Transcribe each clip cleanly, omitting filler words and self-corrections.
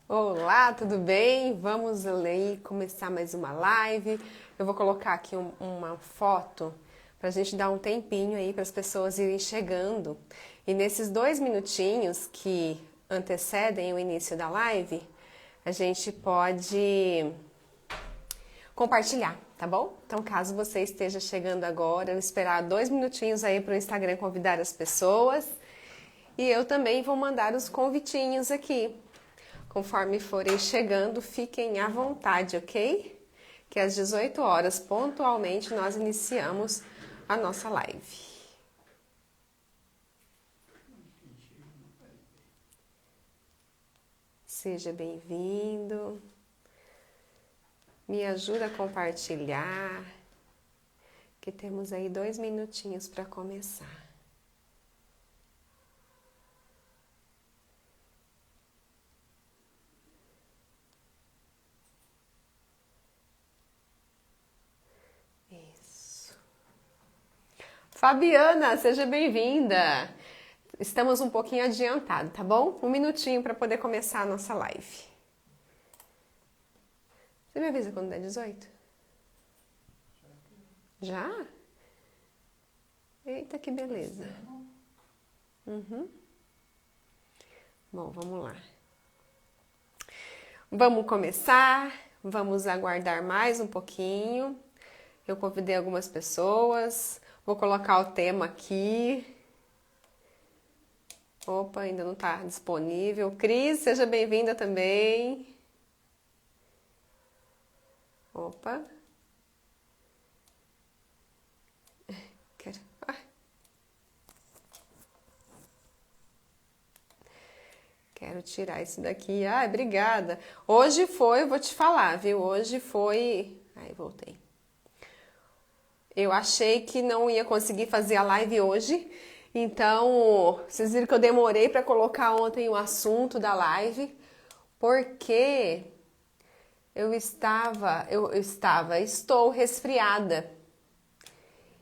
Olá, tudo bem? Vamos aí começar mais uma live. Eu vou colocar aqui uma foto para a gente dar um tempinho aí para as pessoas irem chegando. E nesses 2 minutinhos que antecedem o início da live, a gente pode compartilhar, tá bom? Então, caso você esteja chegando agora, eu vou esperar 2 minutinhos aí para o Instagram convidar as pessoas. E eu também vou mandar os convitinhos aqui. Conforme forem chegando, fiquem à vontade, ok? Que às 18 horas, pontualmente, nós iniciamos a nossa live. Seja bem-vindo. Me ajuda a compartilhar, que temos aí 2 minutinhos para começar. Isso. Fabiana, seja bem-vinda. Estamos um pouquinho adiantado, tá bom? 1 minutinho para poder começar a nossa live. Você me avisa quando der 18? Já? Eita, que beleza. Bom, vamos lá. Vamos começar, vamos aguardar mais um pouquinho. Eu convidei algumas pessoas, vou colocar o tema aqui. Opa, ainda não está disponível. Cris, seja bem-vinda também. Opa. Quero tirar isso daqui. Ai, obrigada. Hoje foi, vou te falar, viu? Hoje foi... Ai, voltei. Eu achei que não ia conseguir fazer a live hoje. Então, vocês viram que eu demorei para colocar ontem o assunto da live. Porque estou resfriada.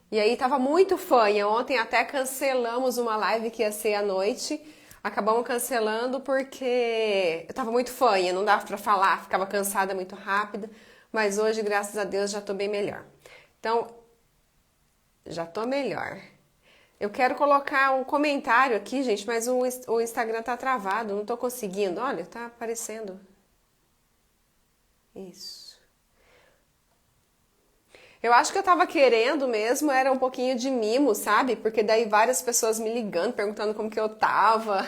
E aí tava muito fanha. Ontem até cancelamos uma live que ia ser à noite. Acabamos cancelando porque eu tava muito fanha, não dava pra falar, ficava cansada muito rápido. Mas hoje, graças a Deus, já tô bem melhor. Então, já tô melhor. Eu quero colocar um comentário aqui, gente, mas o Instagram tá travado, não tô conseguindo. Olha, tá aparecendo. Isso. Eu acho que eu tava querendo mesmo, era um pouquinho de mimo, sabe? Porque daí várias pessoas me ligando, perguntando como que eu tava.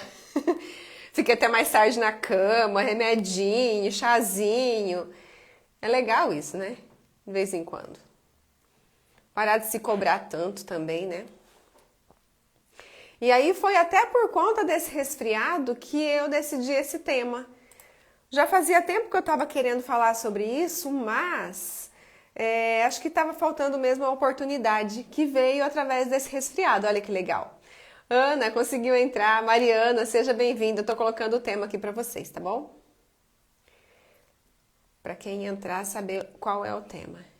Fiquei até mais tarde na cama, remedinho, chazinho. É legal isso, né? De vez em quando. Parar de se cobrar tanto também, né? E aí foi até por conta desse resfriado que eu decidi esse tema. Já fazia tempo que eu tava querendo falar sobre isso, mas... acho que estava faltando mesmo a oportunidade que veio através desse resfriado. Olha que legal. Ana conseguiu entrar. Mariana, seja bem-vinda. Estou colocando o tema aqui para vocês, tá bom? Para quem entrar, saber qual é o tema.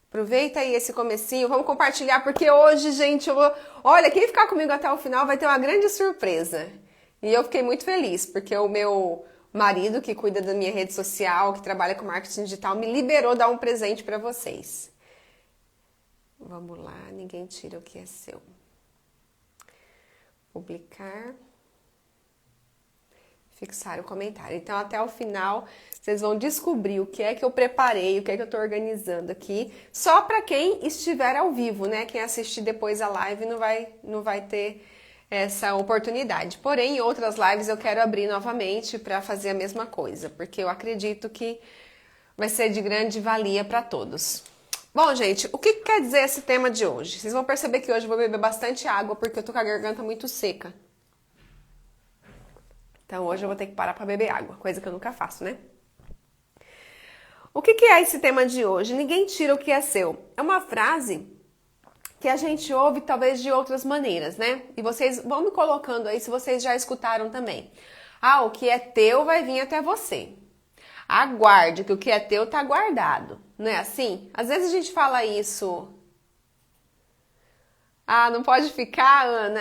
Aproveita aí esse comecinho, vamos compartilhar, porque hoje, gente, olha, quem ficar comigo até o final vai ter uma grande surpresa. E eu fiquei muito feliz, porque o meu marido, que cuida da minha rede social, que trabalha com marketing digital, me liberou dar um presente para vocês. Vamos lá, ninguém tira o que é seu. Publicar. Fixar o comentário. Então, até o final, vocês vão descobrir o que é que eu preparei, o que é que eu tô organizando aqui. Só para quem estiver ao vivo, né? Quem assistir depois a live não vai ter essa oportunidade. Porém, em outras lives eu quero abrir novamente para fazer a mesma coisa, porque eu acredito que vai ser de grande valia para todos. Bom, gente, o que quer dizer esse tema de hoje? Vocês vão perceber que hoje eu vou beber bastante água, porque eu tô com a garganta muito seca. Então hoje eu vou ter que parar para beber água, coisa que eu nunca faço, né? O que é esse tema de hoje? Ninguém tira o que é seu. É uma frase que a gente ouve talvez de outras maneiras, né? E vocês vão me colocando aí se vocês já escutaram também. Ah, o que é teu vai vir até você. Aguarde, que o que é teu tá guardado. Não é assim? Às vezes a gente fala isso Ah, não pode ficar, Ana?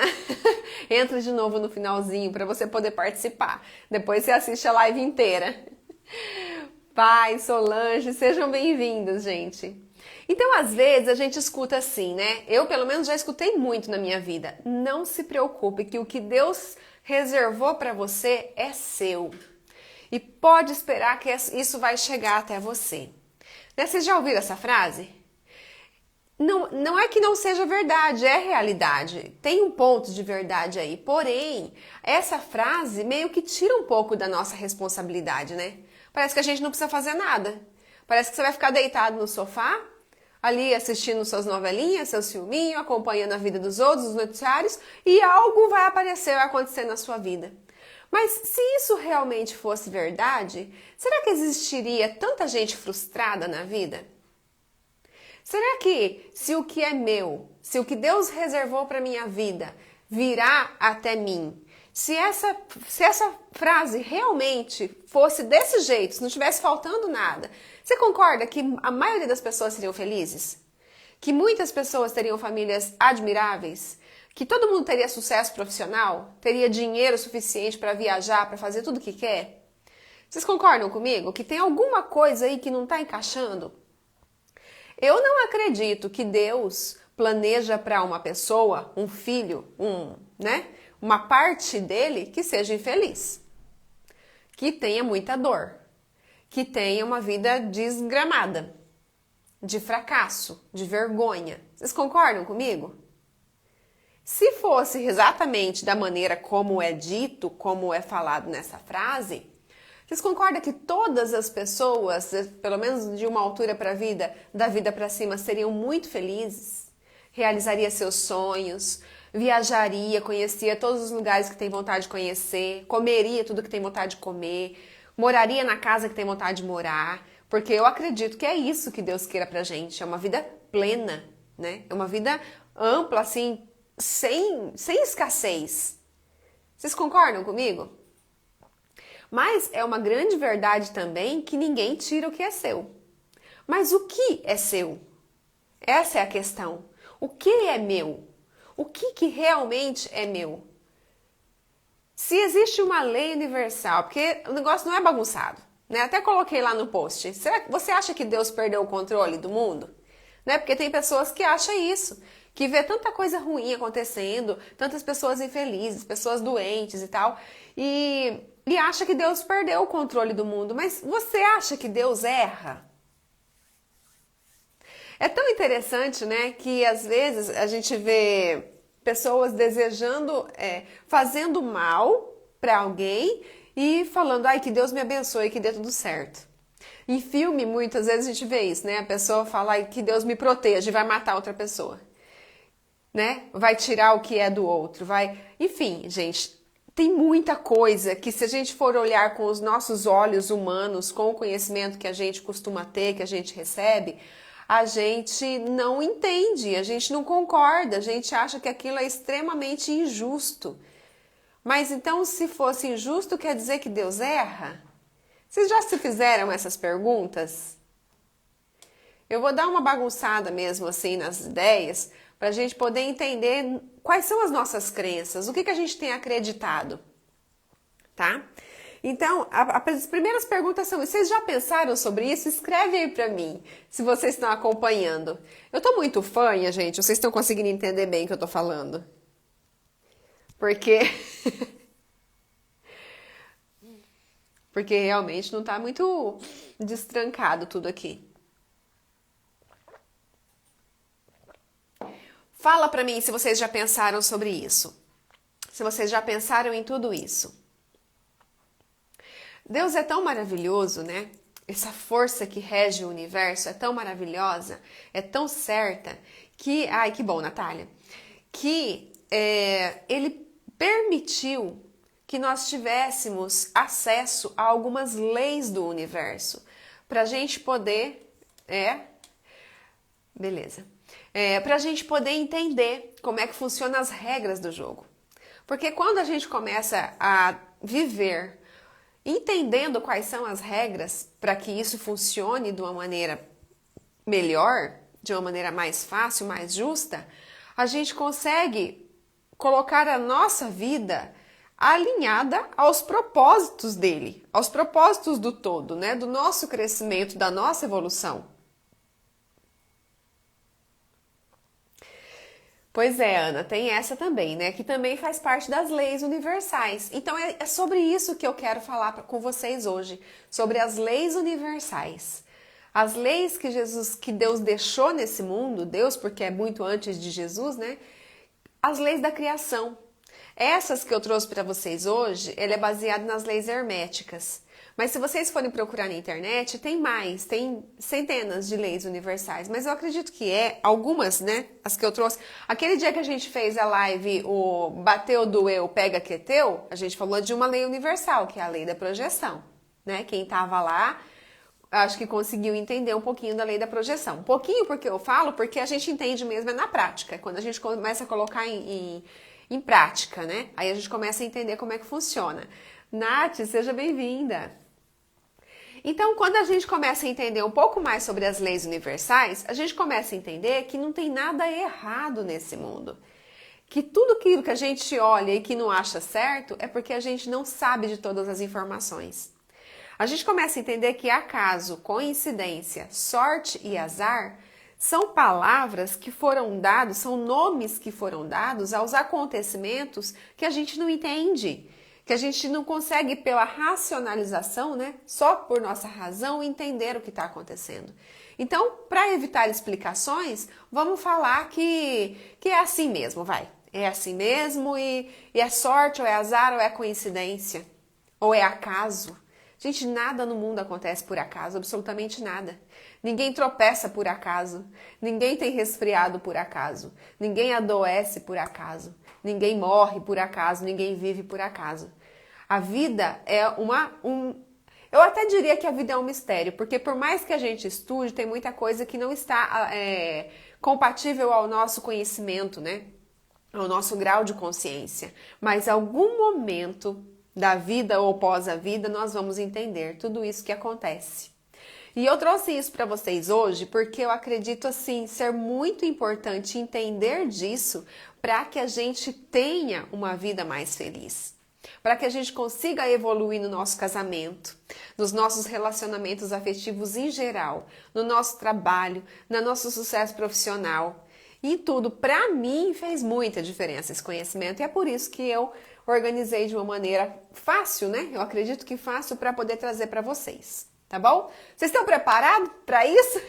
Entra de novo no finalzinho para você poder participar. Depois você assiste a live inteira. Pai, Solange, sejam bem-vindos, gente. Então, às vezes, a gente escuta assim, né? Eu, pelo menos, já escutei muito na minha vida. Não se preocupe que o que Deus reservou para você é seu. E pode esperar que isso vai chegar até você. Né? Vocês já ouviram essa frase? Não é que não seja verdade, é realidade. Tem um ponto de verdade aí. Porém, essa frase meio que tira um pouco da nossa responsabilidade, né? Parece que a gente não precisa fazer nada. Parece que você vai ficar deitado no sofá, ali assistindo suas novelinhas, seus filminhos, acompanhando a vida dos outros, os noticiários, e algo vai aparecer, vai acontecer na sua vida. Mas se isso realmente fosse verdade, será que existiria tanta gente frustrada na vida? Será que se o que é meu, se o que Deus reservou para minha vida virá até mim, se essa frase realmente fosse desse jeito, se não estivesse faltando nada, você concorda que a maioria das pessoas seriam felizes? Que muitas pessoas teriam famílias admiráveis? Que todo mundo teria sucesso profissional? Teria dinheiro suficiente para viajar, para fazer tudo o que quer? Vocês concordam comigo que tem alguma coisa aí que não está encaixando? Eu não acredito que Deus planeja para uma pessoa, um filho, uma parte dele que seja infeliz, que tenha muita dor, que tenha uma vida desgramada, de fracasso, de vergonha. Vocês concordam comigo? Se fosse exatamente da maneira como é dito, como é falado nessa frase, vocês concordam que todas as pessoas, pelo menos de uma altura para a vida, da vida para cima, seriam muito felizes? Realizaria seus sonhos, viajaria, conhecia todos os lugares que tem vontade de conhecer, comeria tudo que tem vontade de comer, moraria na casa que tem vontade de morar, porque eu acredito que é isso que Deus queira pra gente, é uma vida plena, né? É uma vida ampla, assim, sem escassez. Vocês concordam comigo? Mas é uma grande verdade também que ninguém tira o que é seu. Mas o que é seu? Essa é a questão. O que é meu? O que realmente é meu? Se existe uma lei universal, porque o negócio não é bagunçado, né? Até coloquei lá no post. Você acha que Deus perdeu o controle do mundo? Né? Porque tem pessoas que acham isso, que vê tanta coisa ruim acontecendo, tantas pessoas infelizes, pessoas doentes e tal, e acha que Deus perdeu o controle do mundo. Mas você acha que Deus erra? É tão interessante, né, que às vezes a gente vê pessoas desejando, fazendo mal para alguém e falando, ai, que Deus me abençoe, que dê tudo certo. Em filme, muitas vezes a gente vê isso, né? A pessoa fala, ai, que Deus me proteja e vai matar outra pessoa, né? Vai tirar o que é do outro, vai... Enfim, gente, tem muita coisa que se a gente for olhar com os nossos olhos humanos, com o conhecimento que a gente costuma ter, que a gente recebe, a gente não entende, a gente não concorda, a gente acha que aquilo é extremamente injusto. Mas então, se fosse injusto, quer dizer que Deus erra? Vocês já se fizeram essas perguntas? Eu vou dar uma bagunçada mesmo assim nas ideias, para a gente poder entender quais são as nossas crenças, o que a gente tem acreditado, tá? Então, as primeiras perguntas são, vocês já pensaram sobre isso? Escreve aí pra mim, se vocês estão acompanhando. Eu tô muito fanha, gente, vocês estão conseguindo entender bem o que eu tô falando? Porque... Porque realmente não tá muito destrancado tudo aqui. Fala pra mim se vocês já pensaram sobre isso. Se vocês já pensaram em tudo isso. Deus é tão maravilhoso, né? Essa força que rege o universo é tão maravilhosa, é tão certa, que... Ai, que bom, Natália! Que Ele permitiu que nós tivéssemos acesso a algumas leis do universo, para a gente poder... Beleza. Para a gente poder entender como é que funcionam as regras do jogo. Porque quando a gente começa a viver entendendo quais são as regras para que isso funcione de uma maneira melhor, de uma maneira mais fácil, mais justa, a gente consegue colocar a nossa vida alinhada aos propósitos dele, aos propósitos do todo, né? Do nosso crescimento, da nossa evolução. Pois é, Ana, tem essa também, né? Que também faz parte das leis universais. Então é sobre isso que eu quero falar com vocês hoje, sobre as leis universais. As leis que Deus deixou nesse mundo, Deus porque é muito antes de Jesus, né? As leis da criação. Essas que eu trouxe para vocês hoje, ele é baseado nas leis herméticas. Mas se vocês forem procurar na internet, tem mais, tem centenas de leis universais. Mas eu acredito que algumas, né, as que eu trouxe. Aquele dia que a gente fez a live, o Bateu, Doeu, Pega que é Teu, a gente falou de uma lei universal, que é a lei da projeção. Né? Quem estava lá, acho que conseguiu entender um pouquinho da lei da projeção. Um pouquinho porque eu falo, porque a gente entende mesmo na prática. Quando a gente começa a colocar em prática, né? Aí a gente começa a entender como é que funciona. Nath, seja bem-vinda! Então, quando a gente começa a entender um pouco mais sobre as leis universais, a gente começa a entender que não tem nada errado nesse mundo. Que tudo aquilo que a gente olha e que não acha certo é porque a gente não sabe de todas as informações. A gente começa a entender que acaso, coincidência, sorte e azar são palavras que foram dados, são nomes que foram dados aos acontecimentos que a gente não entende, que a gente não consegue pela racionalização, né, só por nossa razão entender o que está acontecendo. Então, para evitar explicações, vamos falar que é assim mesmo, vai. É assim mesmo e é sorte, ou é azar, ou é coincidência, ou é acaso. Gente, nada no mundo acontece por acaso, absolutamente nada. Ninguém tropeça por acaso, ninguém tem resfriado por acaso, ninguém adoece por acaso, ninguém morre por acaso, ninguém vive por acaso. A vida é eu até diria que a vida é um mistério, porque por mais que a gente estude, tem muita coisa que não está compatível ao nosso conhecimento, né? Ao nosso grau de consciência. Mas em algum momento da vida ou pós a vida, nós vamos entender tudo isso que acontece. E eu trouxe isso para vocês hoje porque eu acredito assim ser muito importante entender disso para que a gente tenha uma vida mais feliz. Para que a gente consiga evoluir no nosso casamento, nos nossos relacionamentos afetivos em geral, no nosso trabalho, no nosso sucesso profissional. E tudo, para mim, fez muita diferença esse conhecimento e é por isso que eu organizei de uma maneira fácil, né? Eu acredito que fácil para poder trazer para vocês. Tá bom? Vocês estão preparados para isso?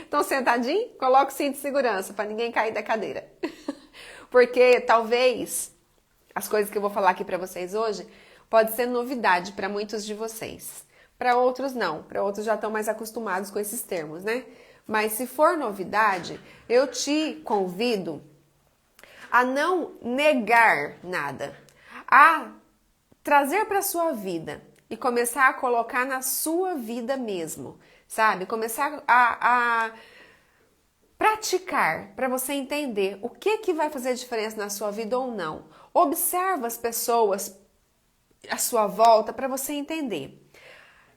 Estão sentadinhos? Coloque o cinto de segurança para ninguém cair da cadeira. Porque talvez as coisas que eu vou falar aqui para vocês hoje pode ser novidade para muitos de vocês. Para outros não, para outros já estão mais acostumados com esses termos, né? Mas se for novidade, eu te convido a não negar nada, a trazer para sua vida e começar a colocar na sua vida mesmo, sabe? Começar a praticar para você entender o que vai fazer diferença na sua vida ou não. Observa as pessoas à sua volta para você entender.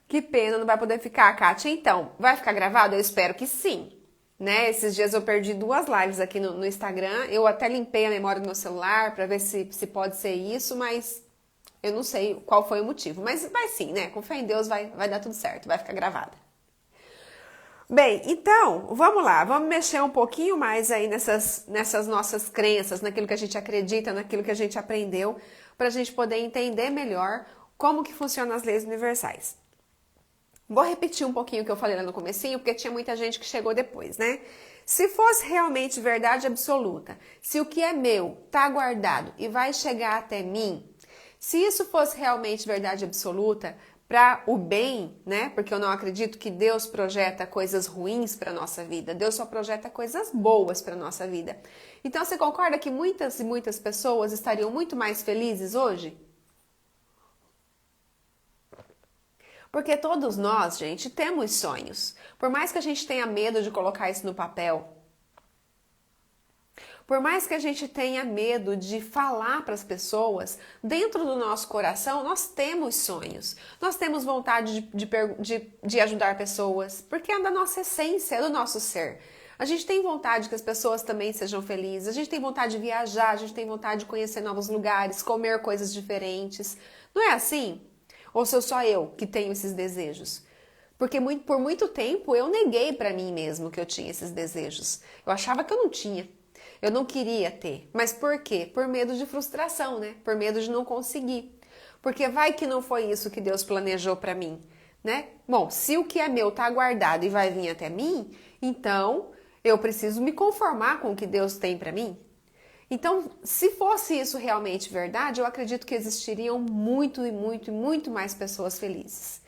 Que pena, não vai poder ficar, Kátia. Então, vai ficar gravado? Eu espero que sim. Né? Esses dias eu perdi 2 lives aqui no Instagram. Eu até limpei a memória do meu celular para ver se pode ser isso, mas eu não sei qual foi o motivo. Mas vai sim, né? Com fé em Deus vai dar tudo certo, vai ficar gravada. Bem, então, vamos lá. Vamos mexer um pouquinho mais aí nessas nossas crenças, naquilo que a gente acredita, naquilo que a gente aprendeu, para a gente poder entender melhor como que funcionam as leis universais. Vou repetir um pouquinho o que eu falei lá no comecinho, porque tinha muita gente que chegou depois, né? Se fosse realmente verdade absoluta, se o que é meu está guardado e vai chegar até mim, se isso fosse realmente verdade absoluta para o bem, né? Porque eu não acredito que Deus projeta coisas ruins para nossa vida. Deus só projeta coisas boas para nossa vida. Então, você concorda que muitas e muitas pessoas estariam muito mais felizes hoje? Porque todos nós, gente, temos sonhos. Por mais que a gente tenha medo de colocar isso no papel, por mais que a gente tenha medo de falar para as pessoas, dentro do nosso coração nós temos sonhos. Nós temos vontade de ajudar pessoas, porque é da nossa essência, é do nosso ser. A gente tem vontade que as pessoas também sejam felizes, a gente tem vontade de viajar, a gente tem vontade de conhecer novos lugares, comer coisas diferentes. Não é assim? Ou sou só eu que tenho esses desejos? Porque por muito tempo eu neguei para mim mesmo que eu tinha esses desejos. Eu achava que eu não tinha. Eu não queria ter. Mas por quê? Por medo de frustração, né? Por medo de não conseguir. Porque vai que não foi isso que Deus planejou para mim, né? Bom, se o que é meu tá guardado e vai vir até mim, então eu preciso me conformar com o que Deus tem para mim. Então, se fosse isso realmente verdade, eu acredito que existiriam muito e muito e muito mais pessoas felizes.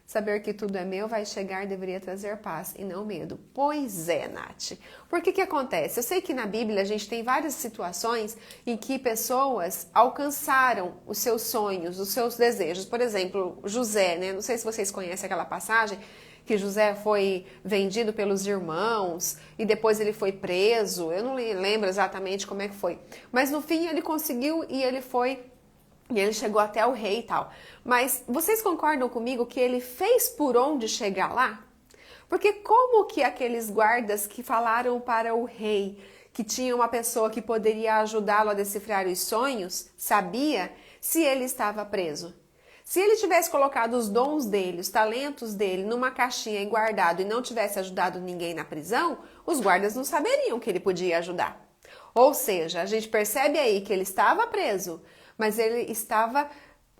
Saber que tudo é meu vai chegar deveria trazer paz e não medo. Pois é, Nath. Por que acontece? Eu sei que na Bíblia a gente tem várias situações em que pessoas alcançaram os seus sonhos, os seus desejos. Por exemplo, José, né? Não sei se vocês conhecem aquela passagem que José foi vendido pelos irmãos e depois ele foi preso. Eu não lembro exatamente como é que foi. Mas no fim ele conseguiu e ele chegou até o rei e tal. Mas vocês concordam comigo que ele fez por onde chegar lá? Porque como que aqueles guardas que falaram para o rei que tinha uma pessoa que poderia ajudá-lo a decifrar os sonhos, sabia se ele estava preso? Se ele tivesse colocado os dons dele, os talentos dele numa caixinha e guardado e não tivesse ajudado ninguém na prisão, os guardas não saberiam que ele podia ajudar. Ou seja, a gente percebe aí que ele estava preso, mas ele estava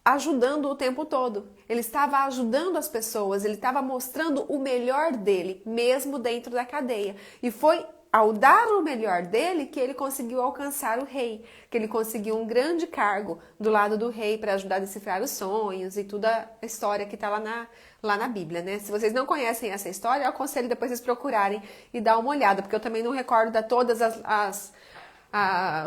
ajudando o tempo todo. Ele estava ajudando as pessoas, ele estava mostrando o melhor dele, mesmo dentro da cadeia. E foi ao dar o melhor dele que ele conseguiu alcançar o rei, que ele conseguiu um grande cargo do lado do rei para ajudar a decifrar os sonhos e toda a história que está lá na Bíblia, né? Se vocês não conhecem essa história, eu aconselho depois vocês procurarem e dar uma olhada, porque eu também não recordo de todas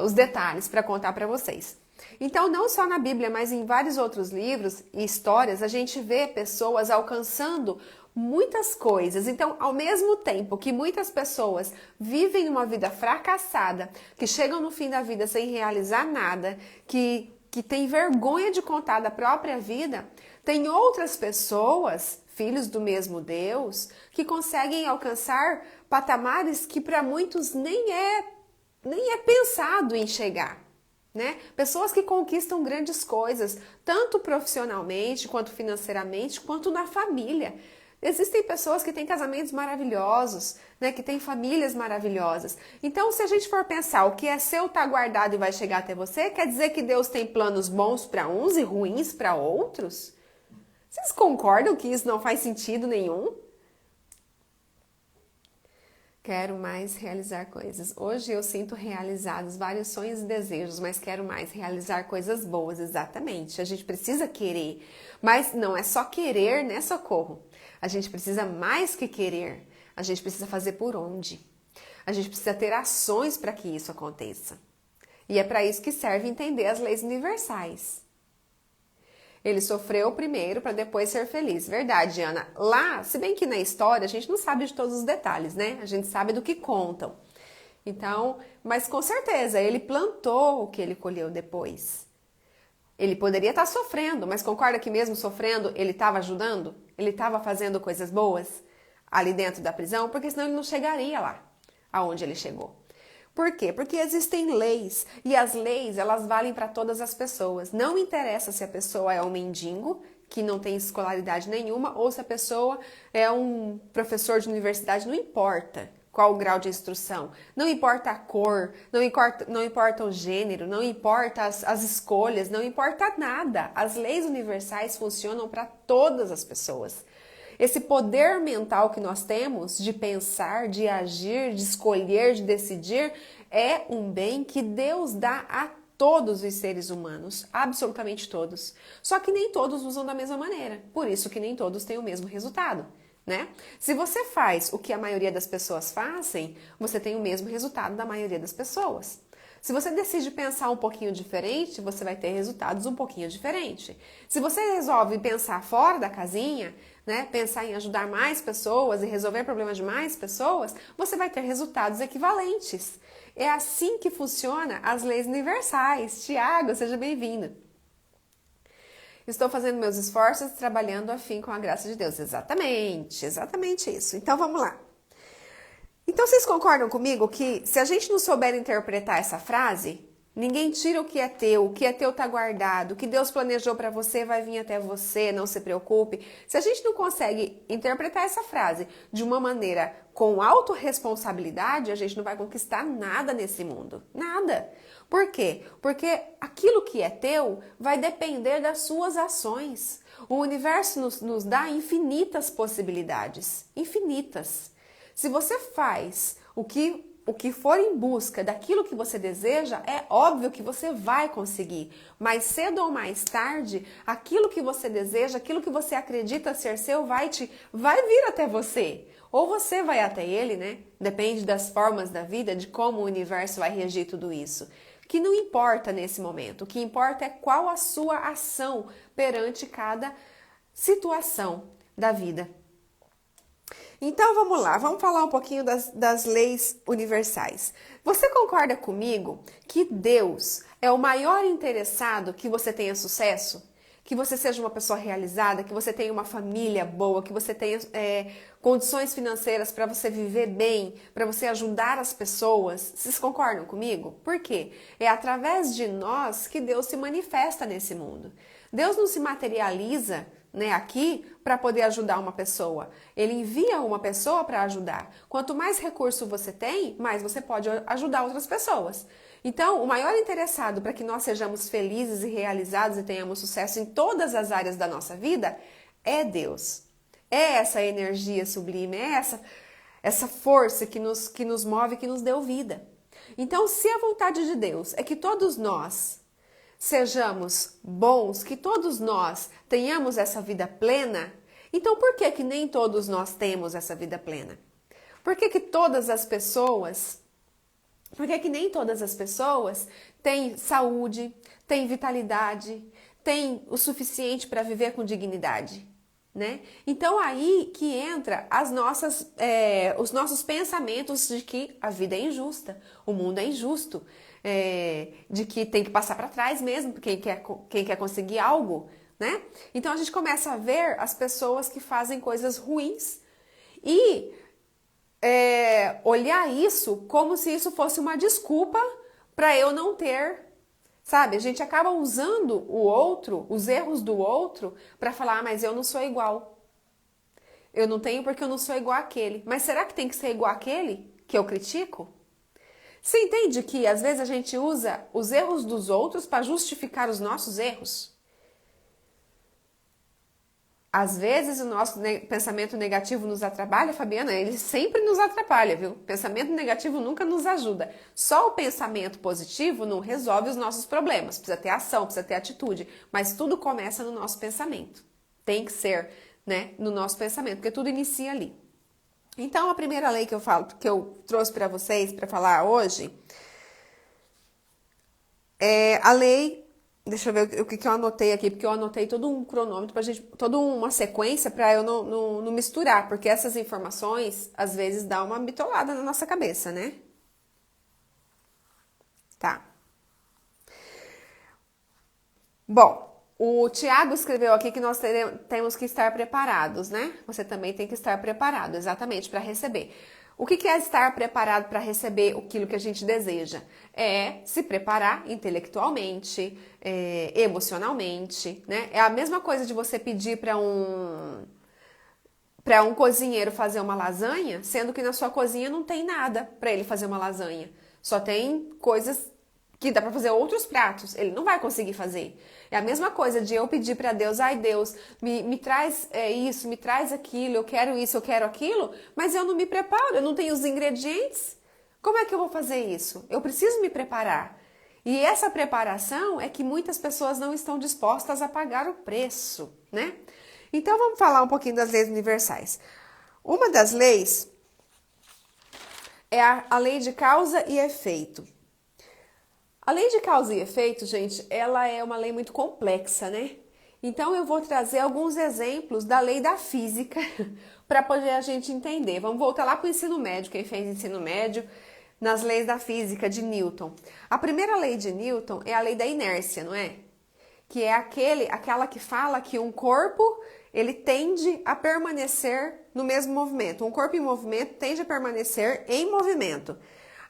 os detalhes para contar para vocês. Então, não só na Bíblia, mas em vários outros livros e histórias, a gente vê pessoas alcançando muitas coisas. Então, ao mesmo tempo que muitas pessoas vivem uma vida fracassada, que chegam no fim da vida sem realizar nada, que têm vergonha de contar da própria vida, tem outras pessoas, filhos do mesmo Deus, que conseguem alcançar patamares que para muitos nem é pensado em chegar. Né? Pessoas que conquistam grandes coisas, tanto profissionalmente, quanto financeiramente, quanto na família. Existem pessoas que têm casamentos maravilhosos, né? Que têm famílias maravilhosas. Então, se a gente for pensar o que é seu está guardado e vai chegar até você, quer dizer que Deus tem planos bons para uns e ruins para outros? Vocês concordam que isso não faz sentido nenhum? Quero mais realizar coisas. Hoje eu sinto realizados vários sonhos e desejos, mas quero mais realizar coisas boas, exatamente. A gente precisa querer, mas não é só querer, né, Socorro? A gente precisa mais que querer. A gente precisa fazer por onde. A gente precisa ter ações para que isso aconteça. E é para isso que serve entender as leis universais. Ele sofreu primeiro para depois ser feliz. Verdade, Ana. Lá, se bem que na história a gente não sabe de todos os detalhes, né? A gente sabe do que contam. Então, mas com certeza, ele plantou o que ele colheu depois. Ele poderia estar sofrendo, mas concorda que mesmo sofrendo, ele estava ajudando? Ele estava fazendo coisas boas ali dentro da prisão? Porque senão ele não chegaria lá, aonde ele chegou. Por quê? Porque existem leis e as leis elas valem para todas as pessoas. Não interessa se a pessoa é um mendigo que não tem escolaridade nenhuma ou se a pessoa é um professor de universidade, não importa qual o grau de instrução, não importa a cor, não importa o gênero, não importa as escolhas, não importa nada. As leis universais funcionam para todas as pessoas. Esse poder mental que nós temos de pensar, de agir, de escolher, de decidir, é um bem que Deus dá a todos os seres humanos, absolutamente todos. Só que nem todos usam da mesma maneira, por isso que nem todos têm o mesmo resultado, né? Se você faz o que a maioria das pessoas fazem, você tem o mesmo resultado da maioria das pessoas. Se você decide pensar um pouquinho diferente, você vai ter resultados um pouquinho diferentes. Se você resolve pensar fora da casinha, né, pensar em ajudar mais pessoas e resolver problemas de mais pessoas, você vai ter resultados equivalentes. É assim que funciona as leis universais. Tiago, seja bem-vindo. Estou fazendo meus esforços, trabalhando a fim com a graça de Deus. Exatamente isso. Então vamos lá. Então vocês concordam comigo que se a gente não souber interpretar essa frase, ninguém tira o que é teu tá guardado, o que Deus planejou para você vai vir até você, não se preocupe. Se a gente não consegue interpretar essa frase de uma maneira com autorresponsabilidade, a gente não vai conquistar nada nesse mundo. Nada. Por quê? Porque aquilo que é teu vai depender das suas ações. O universo nos dá infinitas possibilidades. Infinitas. Se você faz o que for em busca daquilo que você deseja, é óbvio que você vai conseguir. Mais cedo ou mais tarde, aquilo que você deseja, aquilo que você acredita ser seu, vai vir até você. Ou você vai até ele, né? Depende das formas da vida, de como o universo vai regir tudo isso. Que não importa nesse momento. O que importa é qual a sua ação perante cada situação da vida. Então vamos lá, vamos falar um pouquinho das leis universais. Você concorda comigo que Deus é o maior interessado que você tenha sucesso? Que você seja uma pessoa realizada, que você tenha uma família boa, que você tenha condições financeiras para você viver bem, para você ajudar as pessoas? Vocês concordam comigo? Por quê? É através de nós que Deus se manifesta nesse mundo. Deus não se materializa aqui para poder ajudar uma pessoa. Ele envia uma pessoa para ajudar. Quanto mais recurso você tem, mais você pode ajudar outras pessoas. Então, o maior interessado para que nós sejamos felizes e realizados e tenhamos sucesso em todas as áreas da nossa vida é Deus. É essa energia sublime, é essa força que nos move, que nos deu vida. Então, se a vontade de Deus é que todos nós sejamos bons, que todos nós tenhamos essa vida plena, então por que nem todos nós temos essa vida plena? Por que nem todas as pessoas têm saúde, têm vitalidade, têm o suficiente para viver com dignidade? Né? Então aí que entra os nossos pensamentos de que a vida é injusta, o mundo é injusto, de que tem que passar para trás mesmo, quem quer conseguir algo, né? Então a gente começa a ver as pessoas que fazem coisas ruins e olhar isso como se isso fosse uma desculpa para eu não ter. Sabe, a gente acaba usando o outro, os erros do outro, para falar, mas eu não sou igual. Eu não tenho porque eu não sou igual àquele. Mas será que tem que ser igual àquele que eu critico? Você entende que às vezes a gente usa os erros dos outros para justificar os nossos erros? Às vezes o nosso pensamento negativo nos atrapalha, Fabiana, ele sempre nos atrapalha, viu? Pensamento negativo nunca nos ajuda. Só o pensamento positivo não resolve os nossos problemas. Precisa ter ação, precisa ter atitude. Mas tudo começa no nosso pensamento. Tem que ser, né, no nosso pensamento, porque tudo inicia ali. Então, a primeira lei que eu trouxe para vocês para falar hoje é a lei. Deixa eu ver o que eu anotei aqui, porque eu anotei todo um cronômetro pra gente, toda uma sequência para eu não misturar, porque essas informações às vezes dão uma bitolada na nossa cabeça, né? Tá. Bom, o Tiago escreveu aqui que nós temos que estar preparados, né? Você também tem que estar preparado, exatamente, para receber. O que é estar preparado para receber aquilo que a gente deseja? É se preparar intelectualmente, emocionalmente, né? É a mesma coisa de você pedir para um cozinheiro fazer uma lasanha, sendo que na sua cozinha não tem nada para ele fazer uma lasanha. Só tem coisas que dá para fazer outros pratos. Ele não vai conseguir fazer. É a mesma coisa de eu pedir para Deus, ai Deus, me traz isso, me traz aquilo, eu quero isso, eu quero aquilo, mas eu não me preparo, eu não tenho os ingredientes. Como é que eu vou fazer isso? Eu preciso me preparar. E essa preparação é que muitas pessoas não estão dispostas a pagar o preço, né? Então vamos falar um pouquinho das leis universais. Uma das leis é a lei de causa e efeito. A lei de causa e efeito, gente, ela é uma lei muito complexa, né? Então eu vou trazer alguns exemplos da lei da física para poder a gente entender. Vamos voltar lá para o ensino médio, quem fez ensino médio, nas leis da física de Newton. A primeira lei de Newton é a lei da inércia, não é? que é aquela que fala que um corpo, ele tende a permanecer no mesmo movimento. Um corpo em movimento tende a permanecer em movimento,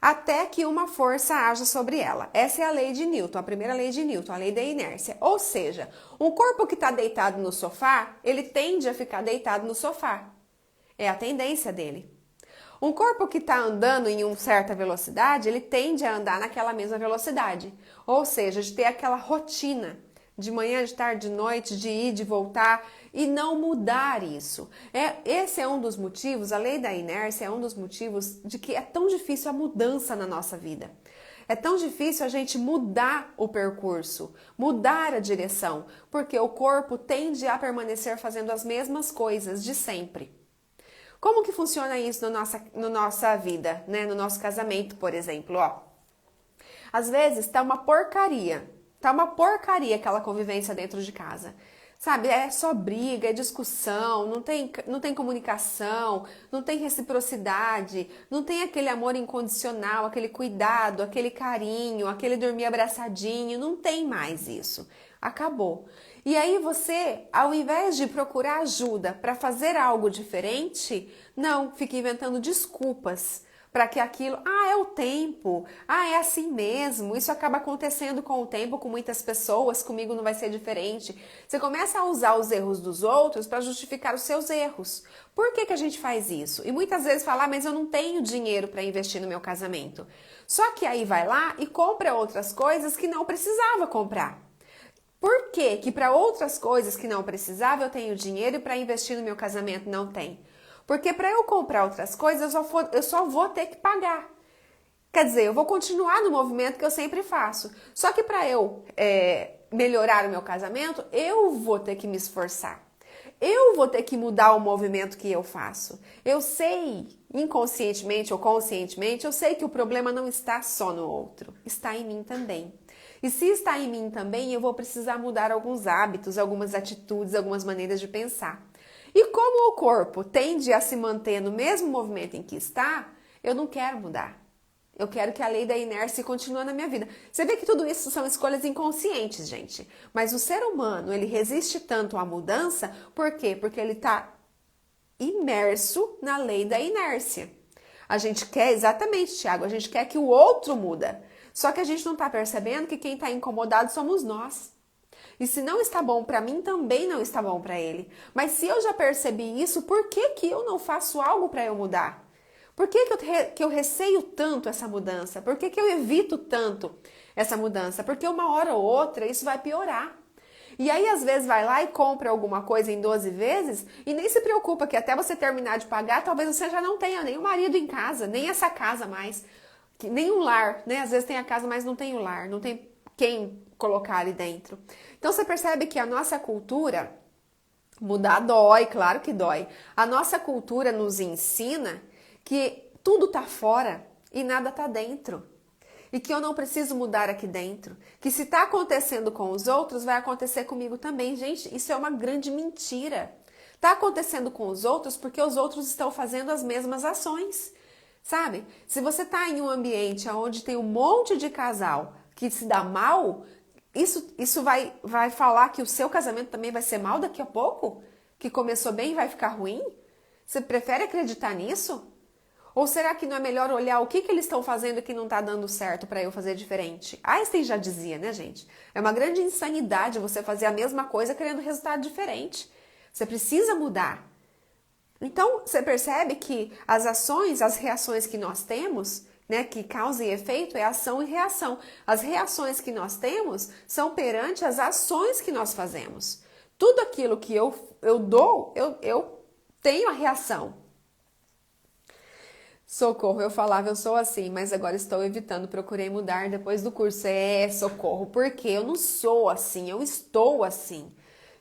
até que uma força haja sobre ela. Essa é a lei de Newton, a primeira lei de Newton, a lei da inércia. Ou seja, um corpo que está deitado no sofá, ele tende a ficar deitado no sofá. É a tendência dele. Um corpo que está andando em uma certa velocidade, ele tende a andar naquela mesma velocidade. Ou seja, de ter aquela rotina de manhã, de tarde, de noite, de ir, de voltar e não mudar isso. Esse é um dos motivos, a lei da inércia é um dos motivos de que é tão difícil a mudança na nossa vida. É tão difícil a gente mudar o percurso, mudar a direção, porque o corpo tende a permanecer fazendo as mesmas coisas de sempre. Como que funciona isso na nossa vida, né? No nosso casamento, por exemplo, ó. Às vezes tá uma porcaria aquela convivência dentro de casa. Sabe, é só briga, é discussão, não tem comunicação, não tem reciprocidade, não tem aquele amor incondicional, aquele cuidado, aquele carinho, aquele dormir abraçadinho, não tem mais isso. Acabou. E aí você, ao invés de procurar ajuda para fazer algo diferente, não, fica inventando desculpas para que aquilo, é o tempo, é assim mesmo, isso acaba acontecendo com o tempo, com muitas pessoas, comigo não vai ser diferente. Você começa a usar os erros dos outros para justificar os seus erros. Por que a gente faz isso? E muitas vezes fala, mas eu não tenho dinheiro para investir no meu casamento. Só que aí vai lá e compra outras coisas que não precisava comprar. Por que que para outras coisas que não precisava eu tenho dinheiro e para investir no meu casamento não tem? Porque para eu comprar outras coisas eu só vou ter que pagar. Quer dizer, eu vou continuar no movimento que eu sempre faço. Só que para eu melhorar o meu casamento, eu vou ter que me esforçar. Eu vou ter que mudar o movimento que eu faço. Eu sei, inconscientemente ou conscientemente, eu sei que o problema não está só no outro, está em mim também. E se está em mim também, eu vou precisar mudar alguns hábitos, algumas atitudes, algumas maneiras de pensar. E como o corpo tende a se manter no mesmo movimento em que está, eu não quero mudar. Eu quero que a lei da inércia continue na minha vida. Você vê que tudo isso são escolhas inconscientes, gente. Mas o ser humano, ele resiste tanto à mudança, por quê? Porque ele está imerso na lei da inércia. A gente quer, exatamente, Thiago, a gente quer que o outro muda. Só que a gente não está percebendo que quem está incomodado somos nós. E se não está bom para mim, também não está bom para ele. Mas se eu já percebi isso, por que que eu não faço algo para eu mudar? Por que que eu receio tanto essa mudança? Por que que eu evito tanto essa mudança? Porque uma hora ou outra isso vai piorar. E aí às vezes vai lá e compra alguma coisa em 12 vezes e nem se preocupa que até você terminar de pagar, talvez você já não tenha nem o marido em casa, nem essa casa mais, nem um lar, né? Às vezes tem a casa, mas não tem o lar, não tem quem colocar ali dentro. Então você percebe que a nossa cultura, mudar dói, claro que dói. A nossa cultura nos ensina que tudo tá fora e nada tá dentro. E que eu não preciso mudar aqui dentro. Que se tá acontecendo com os outros, vai acontecer comigo também. Gente, isso é uma grande mentira. Tá acontecendo com os outros porque os outros estão fazendo as mesmas ações. Sabe? Se você tá em um ambiente onde tem um monte de casal que se dá mal, isso vai falar que o seu casamento também vai ser mal daqui a pouco? Que começou bem e vai ficar ruim? Você prefere acreditar nisso? Ou será que não é melhor olhar o que eles estão fazendo que não está dando certo para eu fazer diferente? Einstein já dizia, né, gente? É uma grande insanidade você fazer a mesma coisa querendo resultado diferente. Você precisa mudar. Então, você percebe que as ações, as reações que nós temos, né, que causa e efeito, é ação e reação. As reações que nós temos são perante as ações que nós fazemos. Tudo aquilo que eu dou, eu tenho a reação. Socorro, eu falava, eu sou assim, mas agora estou evitando, procurei mudar depois do curso. Socorro, porque eu não sou assim, eu estou assim.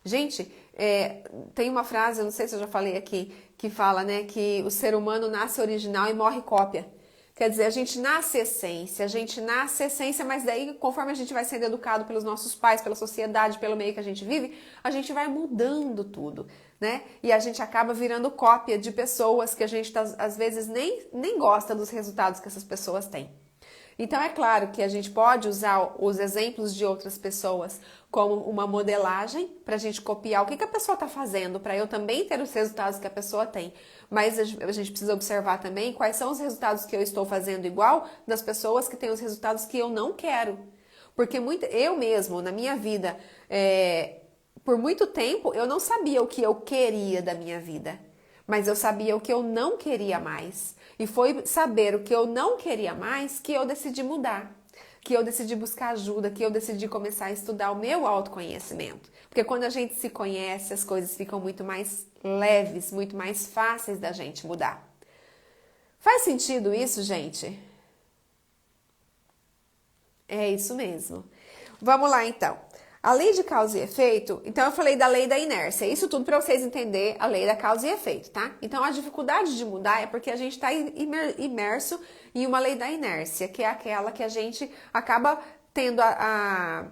Gente, tem uma frase, eu não sei se eu já falei aqui, que fala, né, que o ser humano nasce original e morre cópia. Quer dizer, a gente nasce essência, mas daí, conforme a gente vai sendo educado pelos nossos pais, pela sociedade, pelo meio que a gente vive, a gente vai mudando tudo, né? E a gente acaba virando cópia de pessoas que a gente, às vezes, nem gosta dos resultados que essas pessoas têm. Então é claro que a gente pode usar os exemplos de outras pessoas como uma modelagem para a gente copiar o que a pessoa está fazendo, para eu também ter os resultados que a pessoa tem. Mas a gente precisa observar também quais são os resultados que eu estou fazendo igual das pessoas que têm os resultados que eu não quero. Porque eu mesmo, na minha vida, por muito tempo, eu não sabia o que eu queria da minha vida. Mas eu sabia o que eu não queria mais. E foi saber o que eu não queria mais que eu decidi mudar. Que eu decidi buscar ajuda, que eu decidi começar a estudar o meu autoconhecimento. Porque quando a gente se conhece, as coisas ficam muito mais leves, muito mais fáceis da gente mudar. Faz sentido isso, gente? É isso mesmo. Vamos lá, então. A lei de causa e efeito, então eu falei da lei da inércia. Isso tudo para vocês entenderem a lei da causa e efeito, tá? Então a dificuldade de mudar é porque a gente está imerso em uma lei da inércia, que é aquela que a gente acaba tendo a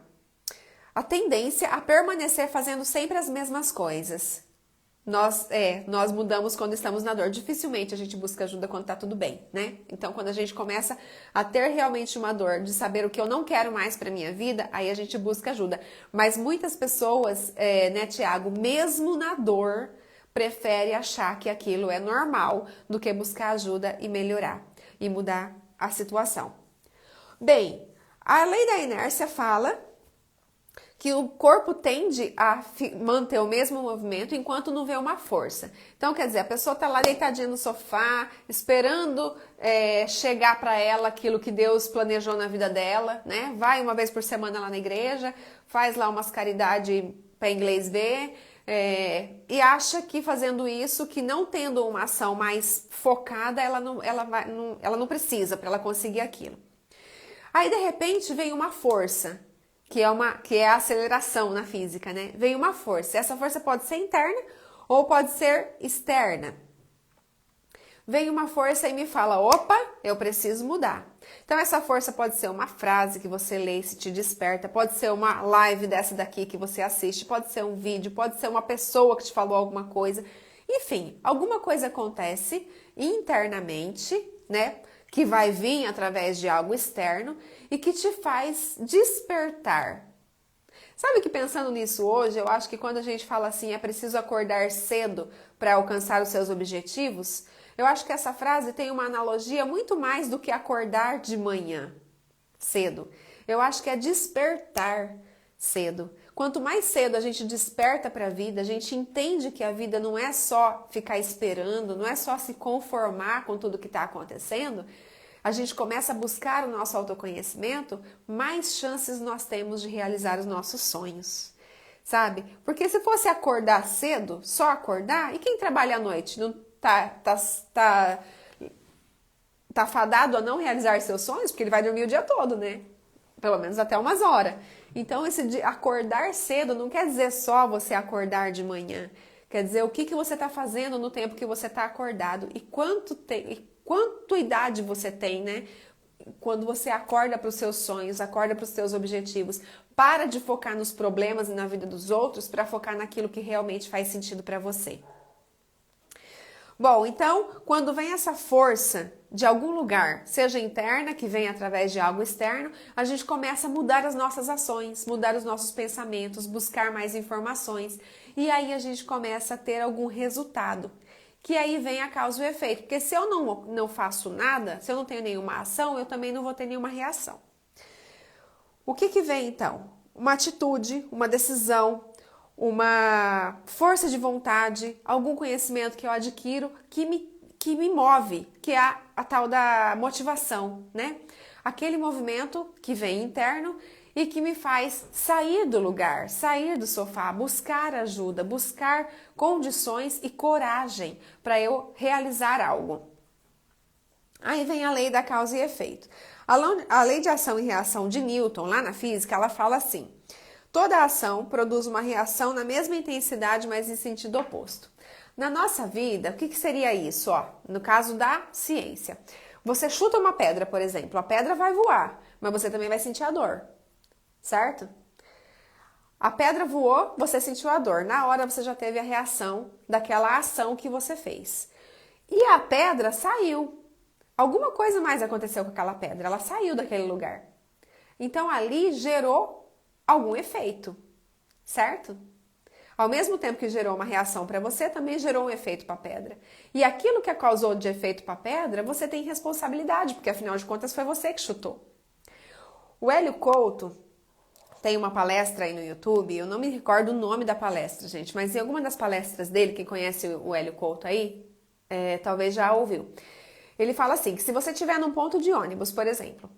tendência a permanecer fazendo sempre as mesmas coisas. Nós mudamos quando estamos na dor. Dificilmente a gente busca ajuda quando tá tudo bem, né? Então, quando a gente começa a ter realmente uma dor de saber o que eu não quero mais pra minha vida, aí a gente busca ajuda. Mas muitas pessoas, né, Tiago, mesmo na dor, preferem achar que aquilo é normal do que buscar ajuda e melhorar e mudar a situação. Bem, a lei da inércia fala que o corpo tende a manter o mesmo movimento enquanto não vê uma força. Então, quer dizer, a pessoa está lá deitadinha no sofá, esperando chegar para ela aquilo que Deus planejou na vida dela, né? Vai uma vez por semana lá na igreja, faz lá umas caridades para inglês ver, e acha que fazendo isso, que não tendo uma ação mais focada, ela não precisa para ela conseguir aquilo. Aí, de repente, vem uma força, que é a aceleração na física, né? Vem uma força. Essa força pode ser interna ou pode ser externa. Vem uma força e me fala, opa, eu preciso mudar. Então essa força pode ser uma frase que você lê e se te desperta, pode ser uma live dessa daqui que você assiste, pode ser um vídeo, pode ser uma pessoa que te falou alguma coisa. Enfim, alguma coisa acontece internamente, né? Que vai vir através de algo externo e que te faz despertar. Sabe que pensando nisso hoje, eu acho que quando a gente fala assim, é preciso acordar cedo para alcançar os seus objetivos, eu acho que essa frase tem uma analogia muito mais do que acordar de manhã cedo. Eu acho que é despertar cedo. Quanto mais cedo a gente desperta para a vida, a gente entende que a vida não é só ficar esperando, não é só se conformar com tudo que está acontecendo, a gente começa a buscar o nosso autoconhecimento, mais chances nós temos de realizar os nossos sonhos, sabe? Porque se fosse acordar cedo, só acordar, e quem trabalha à noite não tá fadado a não realizar seus sonhos, porque ele vai dormir o dia todo, né? Pelo menos até umas horas. Então, esse de acordar cedo não quer dizer só você acordar de manhã. Quer dizer, o que você está fazendo no tempo que você está acordado e quanto idade você tem, né? Quando você acorda para os seus sonhos, acorda para os seus objetivos. Para de focar nos problemas e na vida dos outros para focar naquilo que realmente faz sentido para você. Bom, então, quando vem essa força de algum lugar, seja interna, que vem através de algo externo, a gente começa a mudar as nossas ações, mudar os nossos pensamentos, buscar mais informações. E aí a gente começa a ter algum resultado. Que aí vem a causa e o efeito. Porque se eu não faço nada, se eu não tenho nenhuma ação, eu também não vou ter nenhuma reação. O que vem então? Uma atitude, uma decisão, uma força de vontade, algum conhecimento que eu adquiro que me move, que é a tal da motivação, né? Aquele movimento que vem interno e que me faz sair do lugar, sair do sofá, buscar ajuda, buscar condições e coragem para eu realizar algo. Aí vem a lei da causa e efeito. A lei de ação e reação de Newton, lá na física, ela fala assim: toda ação produz uma reação na mesma intensidade, mas em sentido oposto. Na nossa vida, o que seria isso? No caso da ciência. Você chuta uma pedra, por exemplo, a pedra vai voar, mas você também vai sentir a dor, certo? A pedra voou, você sentiu a dor. Na hora você já teve a reação daquela ação que você fez. E a pedra saiu. alguma coisa mais aconteceu com aquela pedra, ela saiu daquele lugar. Então ali gerou algum efeito, certo? Ao mesmo tempo que gerou uma reação para você, também gerou um efeito para a pedra. E aquilo que causou de efeito para a pedra, você tem responsabilidade, porque afinal de contas foi você que chutou. O Hélio Couto tem uma palestra aí no YouTube, eu não me recordo o nome da palestra, gente, mas em alguma das palestras dele, quem conhece o Hélio Couto aí, talvez já ouviu. Ele fala assim, que se você estiver num ponto de ônibus, por exemplo,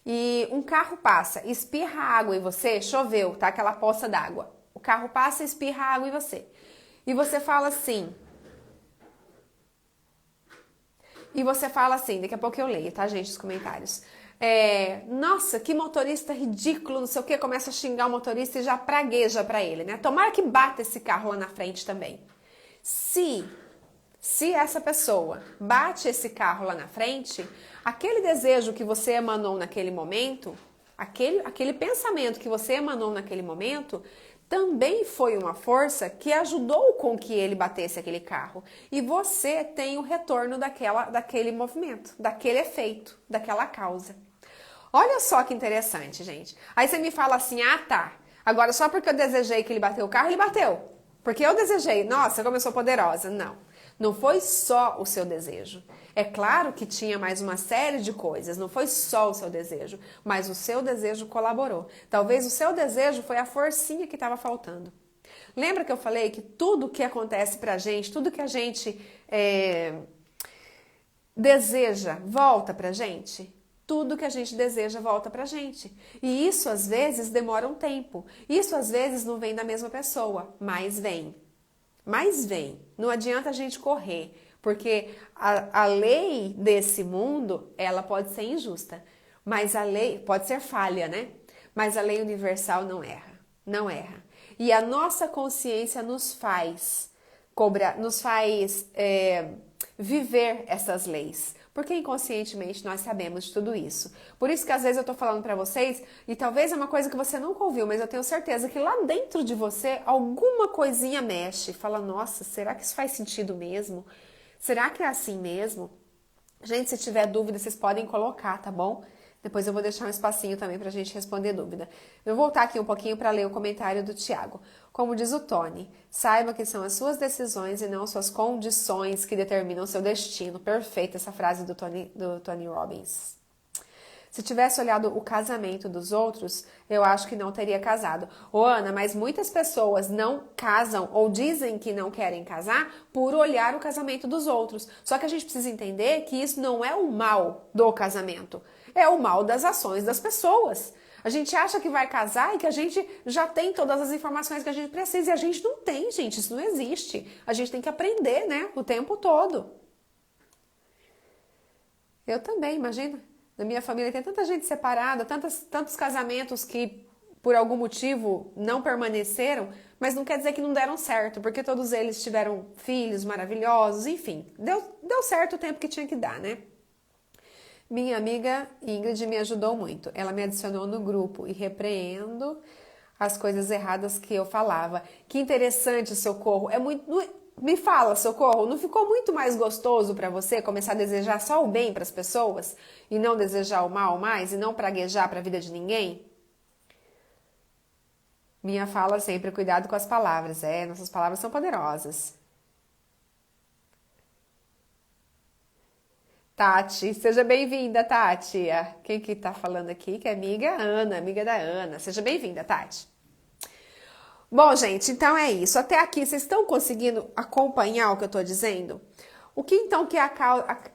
e um carro passa, espirra água em você, choveu, tá? Aquela poça d'água. O carro passa e espirra água em você. E você fala assim... daqui a pouco eu leio, tá, gente, os comentários. Nossa, que motorista ridículo, não sei o que, começa a xingar o motorista e já pragueja pra ele, né? Tomara que bata esse carro lá na frente também. Se essa pessoa bate esse carro lá na frente, aquele desejo que você emanou naquele momento, aquele pensamento que você emanou naquele momento, também foi uma força que ajudou com que ele batesse aquele carro. E você tem o retorno daquele movimento, daquele efeito, daquela causa. Olha só que interessante, gente. Aí você me fala assim, tá, agora só porque eu desejei que ele bateu o carro, ele bateu. Porque eu desejei, nossa, como eu sou poderosa. Não foi só o seu desejo. É claro que tinha mais uma série de coisas, não foi só o seu desejo, mas o seu desejo colaborou. Talvez o seu desejo foi a forcinha que estava faltando. Lembra que eu falei que tudo que acontece pra gente, tudo que a gente deseja, volta pra gente? Tudo que a gente deseja volta pra gente. E isso às vezes demora um tempo. Isso às vezes não vem da mesma pessoa, mas vem. Mas vem. Não adianta a gente correr, porque a lei desse mundo, ela pode ser injusta, mas a lei pode ser falha, né? Mas a lei universal não erra, não erra. E a nossa consciência nos faz cobrar, viver essas leis, porque inconscientemente nós sabemos de tudo isso. Por isso que às vezes eu tô falando pra vocês, e talvez é uma coisa que você nunca ouviu, mas eu tenho certeza que lá dentro de você alguma coisinha mexe, fala, nossa, será que isso faz sentido mesmo? Será que é assim mesmo? Gente, se tiver dúvida, vocês podem colocar, tá bom? Depois eu vou deixar um espacinho também pra gente responder dúvida. Eu vou voltar aqui um pouquinho para ler o comentário do Tiago. Como diz o Tony, saiba que são as suas decisões e não suas condições que determinam seu destino. Perfeita essa frase do Tony Robbins. Se tivesse olhado o casamento dos outros, eu acho que não teria casado. Ô Ana, mas muitas pessoas não casam ou dizem que não querem casar por olhar o casamento dos outros. Só que a gente precisa entender que isso não é o mal do casamento. É o mal das ações das pessoas. A gente acha que vai casar e que a gente já tem todas as informações que a gente precisa. E a gente não tem, gente. Isso não existe. A gente tem que aprender, né? O tempo todo. Eu também, imagina. Na minha família tem tanta gente separada, tantos casamentos que por algum motivo não permaneceram, mas não quer dizer que não deram certo, porque todos eles tiveram filhos maravilhosos, enfim. Deu certo o tempo que tinha que dar, né? Minha amiga Ingrid me ajudou muito. Ela me adicionou no grupo e repreendo as coisas erradas que eu falava. Que interessante, Socorro. Me fala, Socorro, não ficou muito mais gostoso para você começar a desejar só o bem para as pessoas e não desejar o mal mais e não praguejar para a vida de ninguém? Minha fala sempre, cuidado com as palavras. Nossas palavras são poderosas. Tati, seja bem-vinda, Tati. Quem que tá falando aqui? Que é amiga Ana, amiga da Ana. Seja bem-vinda, Tati. Bom, gente, então é isso. Até aqui, vocês estão conseguindo acompanhar o que eu estou dizendo? O que então que é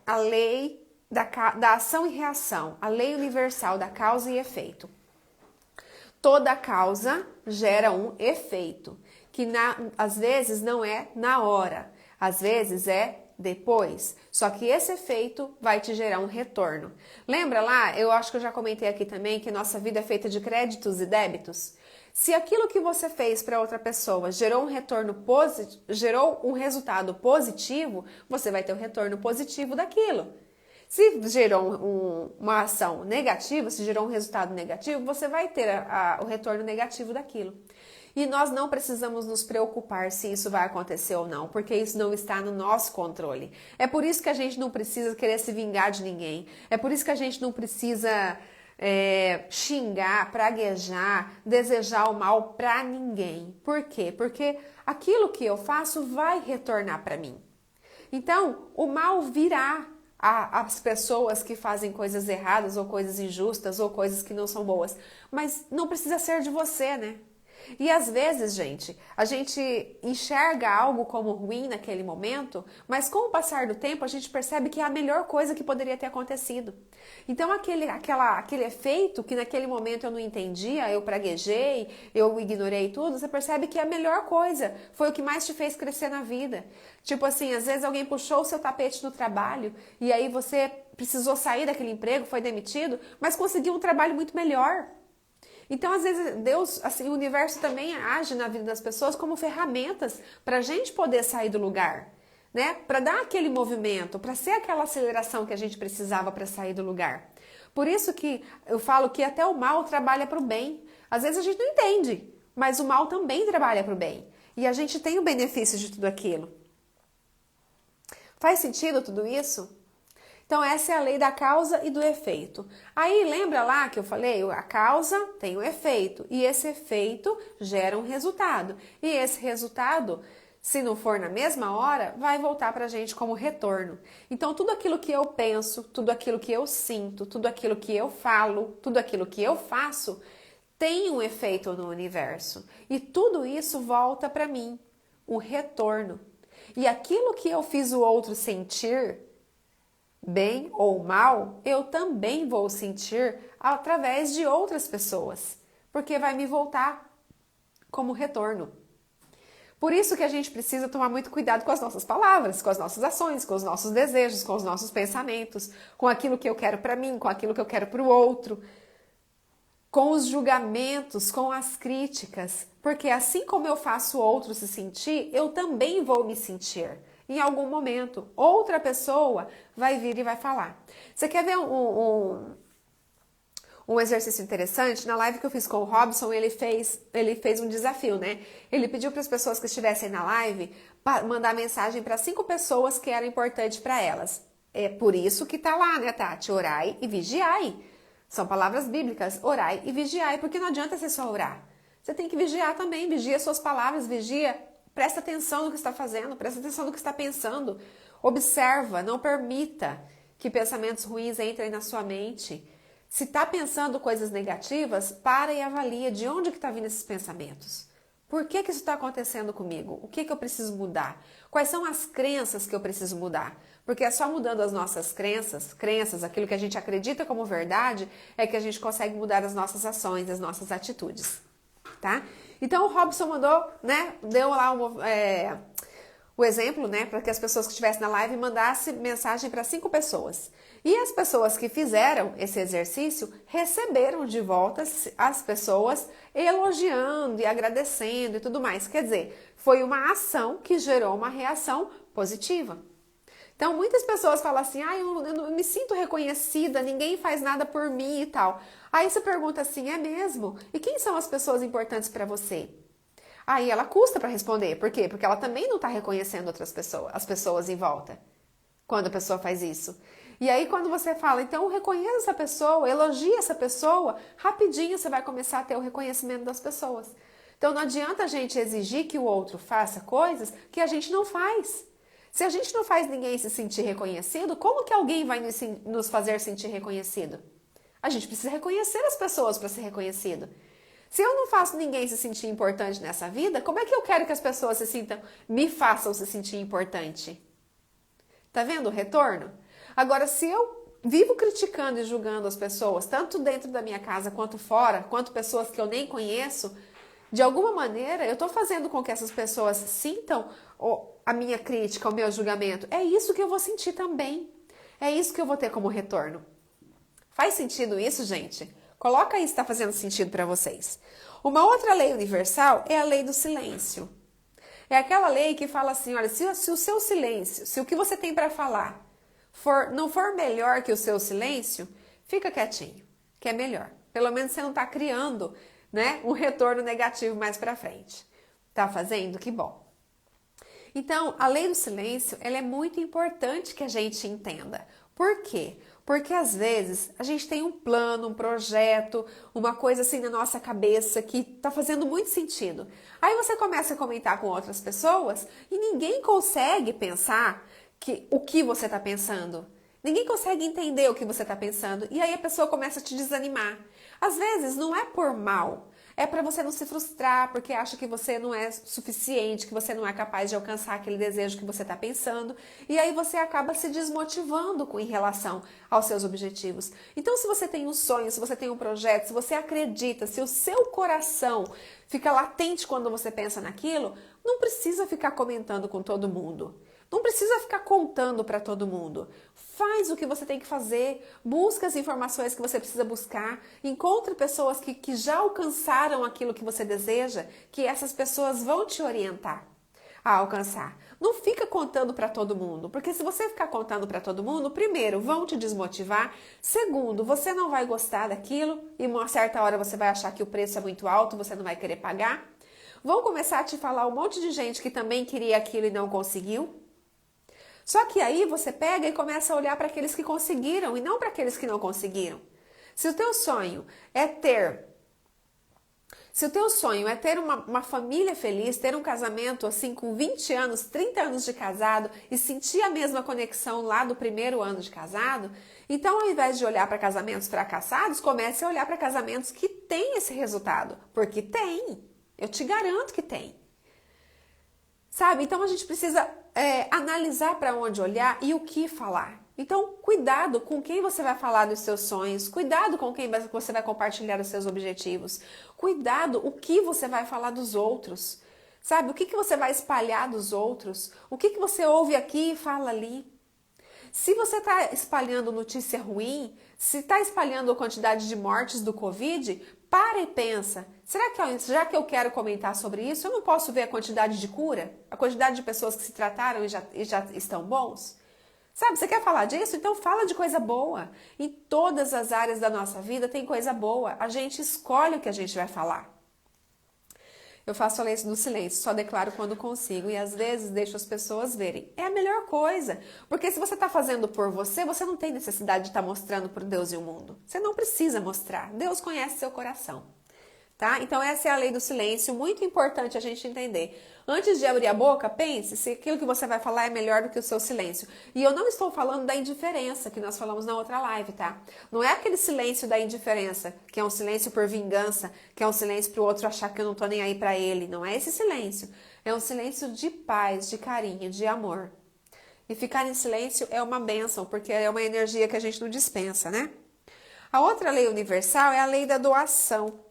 a lei da ação e reação? A lei universal da causa e efeito. Toda causa gera um efeito, que às vezes não é na hora, às vezes é depois. Só que esse efeito vai te gerar um retorno. Lembra lá? Eu acho que eu já comentei aqui também que nossa vida é feita de créditos e débitos. Se aquilo que você fez para outra pessoa gerou um resultado positivo, você vai ter o retorno positivo daquilo. Se gerou uma ação negativa, se gerou um resultado negativo, você vai ter o retorno negativo daquilo. E nós não precisamos nos preocupar se isso vai acontecer ou não, porque isso não está no nosso controle. É por isso que a gente não precisa querer se vingar de ninguém. É por isso que a gente não precisa xingar, praguejar, desejar o mal para ninguém. Por quê? Porque aquilo que eu faço vai retornar para mim. Então, o mal virá às pessoas que fazem coisas erradas ou coisas injustas ou coisas que não são boas. Mas não precisa ser de você, né? E às vezes, gente, a gente enxerga algo como ruim naquele momento, mas com o passar do tempo a gente percebe que é a melhor coisa que poderia ter acontecido. Então aquele efeito que naquele momento eu não entendia, eu praguejei, eu ignorei tudo, você percebe que é a melhor coisa, foi o que mais te fez crescer na vida. Tipo assim, às vezes alguém puxou o seu tapete no trabalho e aí você precisou sair daquele emprego, foi demitido, mas conseguiu um trabalho muito melhor. Então, às vezes, Deus, assim, o universo também age na vida das pessoas como ferramentas para a gente poder sair do lugar, né? Para dar aquele movimento, para ser aquela aceleração que a gente precisava para sair do lugar. Por isso que eu falo que até o mal trabalha para o bem. Às vezes a gente não entende, mas o mal também trabalha para o bem. E a gente tem o benefício de tudo aquilo. Faz sentido tudo isso? Então, essa é a lei da causa e do efeito. Aí, lembra lá que eu falei? A causa tem o efeito. E esse efeito gera um resultado. E esse resultado, se não for na mesma hora, vai voltar pra gente como retorno. Então, tudo aquilo que eu penso, tudo aquilo que eu sinto, tudo aquilo que eu falo, tudo aquilo que eu faço, tem um efeito no universo. E tudo isso volta pra mim. Um retorno. E aquilo que eu fiz o outro sentir, bem ou mal, eu também vou sentir através de outras pessoas, porque vai me voltar como retorno. Por isso que a gente precisa tomar muito cuidado com as nossas palavras, com as nossas ações, com os nossos desejos, com os nossos pensamentos, com aquilo que eu quero para mim, com aquilo que eu quero para o outro, com os julgamentos, com as críticas, porque assim como eu faço o outro se sentir, eu também vou me sentir. Em algum momento, outra pessoa vai vir e vai falar. Você quer ver um exercício interessante? Na live que eu fiz com o Robson, ele fez um desafio, né? Ele pediu para as pessoas que estivessem na live mandar mensagem para 5 pessoas que eram importantes para elas. É por isso que tá lá, né, Tati? Orai e vigiai. São palavras bíblicas, orai e vigiai, porque não adianta você só orar. Você tem que vigiar também, vigia suas palavras, vigia. Presta atenção no que está fazendo, presta atenção no que está pensando. Observa, não permita que pensamentos ruins entrem na sua mente. Se está pensando coisas negativas, para e avalia de onde que está vindo esses pensamentos. Por que isso está acontecendo comigo? O que eu preciso mudar? Quais são as crenças que eu preciso mudar? Porque é só mudando as nossas crenças, aquilo que a gente acredita como verdade, é que a gente consegue mudar as nossas ações, as nossas atitudes, tá? Então o Robson mandou, né, deu lá o exemplo, né, para que as pessoas que estivessem na live mandassem mensagem para 5 pessoas. E as pessoas que fizeram esse exercício receberam de volta as pessoas elogiando e agradecendo e tudo mais. Quer dizer, foi uma ação que gerou uma reação positiva. Então, muitas pessoas falam assim, eu não me sinto reconhecida, ninguém faz nada por mim e tal. Aí você pergunta assim, é mesmo? E quem são as pessoas importantes para você? Aí ela custa para responder. Por quê? Porque ela também não está reconhecendo outras pessoas, as pessoas em volta, quando a pessoa faz isso. E aí quando você fala, então reconheça essa pessoa, elogie essa pessoa, rapidinho você vai começar a ter o reconhecimento das pessoas. Então não adianta a gente exigir que o outro faça coisas que a gente não faz. Se a gente não faz ninguém se sentir reconhecido, como que alguém vai nos fazer sentir reconhecido? A gente precisa reconhecer as pessoas para ser reconhecido. Se eu não faço ninguém se sentir importante nessa vida, como é que eu quero que as pessoas me façam se sentir importante? Tá vendo o retorno? Agora, se eu vivo criticando e julgando as pessoas, tanto dentro da minha casa quanto fora, quanto pessoas que eu nem conheço, de alguma maneira eu estou fazendo com que essas pessoas sintam a minha crítica, o meu julgamento. É isso que eu vou sentir também. É isso que eu vou ter como retorno. Faz sentido isso, gente? Coloca aí se está fazendo sentido para vocês. Uma outra lei universal é a lei do silêncio. É aquela lei que fala assim, olha, se o seu silêncio, se o que você tem para falar não for melhor que o seu silêncio, fica quietinho, que é melhor. Pelo menos você não está criando né, um retorno negativo mais para frente. Tá fazendo? Que bom. Então, a lei do silêncio, ela é muito importante que a gente entenda. Por quê? Porque às vezes a gente tem um plano, um projeto, uma coisa assim na nossa cabeça que tá fazendo muito sentido. Aí você começa a comentar com outras pessoas e ninguém consegue pensar o que você tá pensando. Ninguém consegue entender o que você tá pensando. E aí a pessoa começa a te desanimar. Às vezes não é por mal. É para você não se frustrar, porque acha que você não é suficiente, que você não é capaz de alcançar aquele desejo que você está pensando. E aí você acaba se desmotivando em relação aos seus objetivos. Então, se você tem um sonho, se você tem um projeto, se você acredita, se o seu coração fica latente quando você pensa naquilo, não precisa ficar comentando com todo mundo. Não precisa ficar contando para todo mundo. Faz o que você tem que fazer, busca as informações que você precisa buscar, encontre pessoas que já alcançaram aquilo que você deseja, que essas pessoas vão te orientar a alcançar. Não fica contando para todo mundo, porque se você ficar contando para todo mundo, primeiro, vão te desmotivar, segundo, você não vai gostar daquilo e uma certa hora você vai achar que o preço é muito alto, você não vai querer pagar. Vão começar a te falar um monte de gente que também queria aquilo e não conseguiu. Só que aí você pega e começa a olhar para aqueles que conseguiram e não para aqueles que não conseguiram. Se o teu sonho é ter uma família feliz, ter um casamento assim com 20 anos, 30 anos de casado e sentir a mesma conexão lá do primeiro ano de casado, então ao invés de olhar para casamentos fracassados, comece a olhar para casamentos que têm esse resultado, porque tem. Eu te garanto que tem. Sabe? Então a gente precisa analisar para onde olhar e o que falar. Então, cuidado com quem você vai falar dos seus sonhos, cuidado com quem você vai compartilhar os seus objetivos, cuidado o que você vai falar dos outros, sabe? O que você vai espalhar dos outros, o que você ouve aqui e fala ali. Se você está espalhando notícia ruim, se está espalhando a quantidade de mortes do Covid, para e pensa, será que já que eu quero comentar sobre isso, eu não posso ver a quantidade de cura? A quantidade de pessoas que se trataram e já estão bons? Sabe, você quer falar disso? Então fala de coisa boa. Em todas as áreas da nossa vida tem coisa boa. A gente escolhe o que a gente vai falar. Eu faço a lei do silêncio, só declaro quando consigo e às vezes deixo as pessoas verem. É a melhor coisa, porque se você está fazendo por você, você não tem necessidade de estar mostrando para Deus e o mundo. Você não precisa mostrar, Deus conhece seu coração. Tá? Então essa é a lei do silêncio, muito importante a gente entender. Antes de abrir a boca, pense se aquilo que você vai falar é melhor do que o seu silêncio. E eu não estou falando da indiferença, que nós falamos na outra live, tá? Não é aquele silêncio da indiferença, que é um silêncio por vingança, que é um silêncio para o outro achar que eu não tô nem aí para ele. Não é esse silêncio. É um silêncio de paz, de carinho, de amor. E ficar em silêncio é uma bênção, porque é uma energia que a gente não dispensa, né? A outra lei universal é a lei da doação.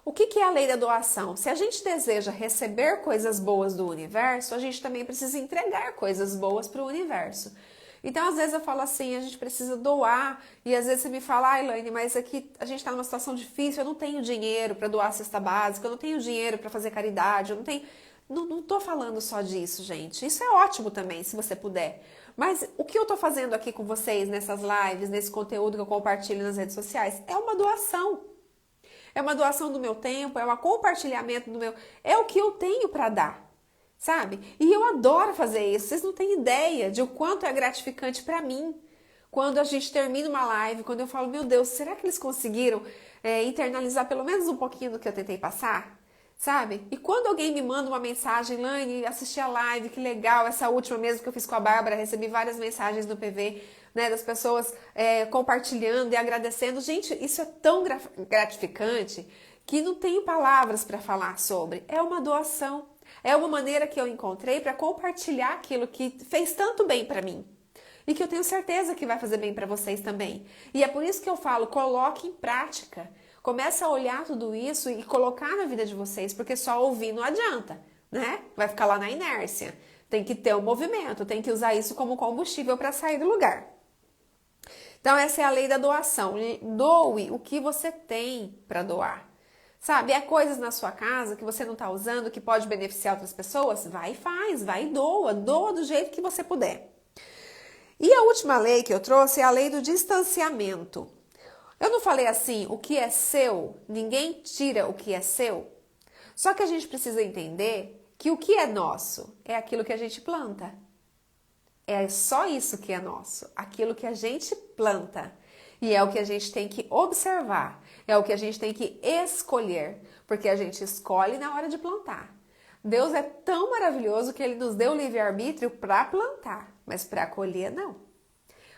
O que é a lei da doação? Se a gente deseja receber coisas boas do universo, a gente também precisa entregar coisas boas para o universo. Então, às vezes eu falo assim, a gente precisa doar, e às vezes você me fala, Elaine, mas aqui a gente está numa situação difícil, eu não tenho dinheiro para doar a cesta básica, eu não tenho dinheiro para fazer caridade, eu não tenho... Não estou falando só disso, gente. Isso é ótimo também, se você puder. Mas o que eu estou fazendo aqui com vocês, nessas lives, nesse conteúdo que eu compartilho nas redes sociais, é uma doação. É uma doação do meu tempo, é um compartilhamento do meu... É o que eu tenho para dar, sabe? E eu adoro fazer isso. Vocês não têm ideia de o quanto é gratificante para mim. Quando a gente termina uma live, quando eu falo, meu Deus, será que eles conseguiram internalizar pelo menos um pouquinho do que eu tentei passar? Sabe? E quando alguém me manda uma mensagem, Laine, assisti a live, que legal, essa última mesmo que eu fiz com a Bárbara, recebi várias mensagens no PV, né, das pessoas compartilhando e agradecendo. Gente, isso é tão gratificante que não tenho palavras para falar sobre. É uma doação, é uma maneira que eu encontrei para compartilhar aquilo que fez tanto bem para mim. E que eu tenho certeza que vai fazer bem para vocês também. E é por isso que eu falo, coloque em prática. Começa a olhar tudo isso e colocar na vida de vocês, porque só ouvir não adianta, né? Vai ficar lá na inércia. Tem que ter um movimento, tem que usar isso como combustível para sair do lugar. Então essa é a lei da doação. Doe o que você tem para doar. Sabe, coisas na sua casa que você não está usando, que pode beneficiar outras pessoas? Vai e faz, vai e doa. Doa do jeito que você puder. E a última lei que eu trouxe é a lei do distanciamento. Eu não falei assim, o que é seu, ninguém tira o que é seu? Só que a gente precisa entender que o que é nosso é aquilo que a gente planta. É só isso que é nosso, aquilo que a gente planta. E é o que a gente tem que observar, é o que a gente tem que escolher, porque a gente escolhe na hora de plantar. Deus é tão maravilhoso que Ele nos deu o livre-arbítrio para plantar, mas para colher não.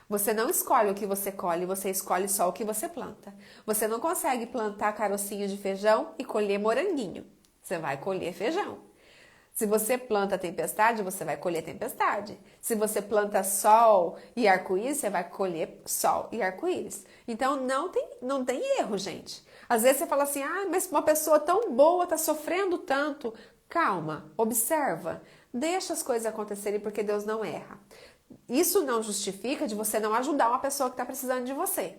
Você não escolhe o que você colhe, você escolhe só o que você planta. Você não consegue plantar carocinho de feijão e colher moranguinho. Você vai colher feijão. Se você planta tempestade, você vai colher tempestade. Se você planta sol e arco-íris, você vai colher sol e arco-íris. Então não tem erro, gente. Às vezes você fala assim, mas uma pessoa tão boa está sofrendo tanto. Calma, observa, deixa as coisas acontecerem porque Deus não erra. Isso não justifica de você não ajudar uma pessoa que está precisando de você.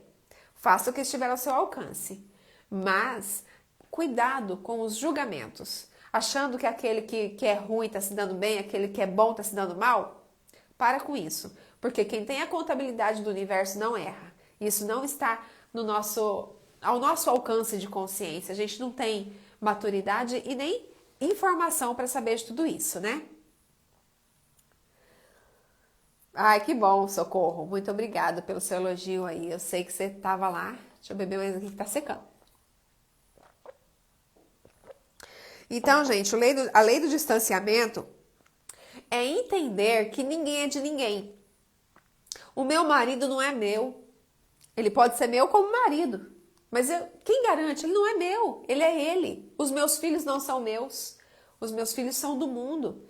Faça o que estiver ao seu alcance. Mas cuidado com os julgamentos. Achando que aquele que é ruim está se dando bem, aquele que é bom está se dando mal? Para com isso. Porque quem tem a contabilidade do universo não erra. Isso não está ao nosso alcance de consciência. A gente não tem maturidade e nem informação para saber de tudo isso, né? Ai, que bom, Socorro. Muito obrigada pelo seu elogio aí. Eu sei que você estava lá. Deixa eu beber mais aqui que tá secando. Então, gente, a lei do distanciamento é entender que ninguém é de ninguém. O meu marido não é meu. Ele pode ser meu como marido. Mas quem garante? Ele não é meu. Ele é ele. Os meus filhos não são meus. Os meus filhos são do mundo.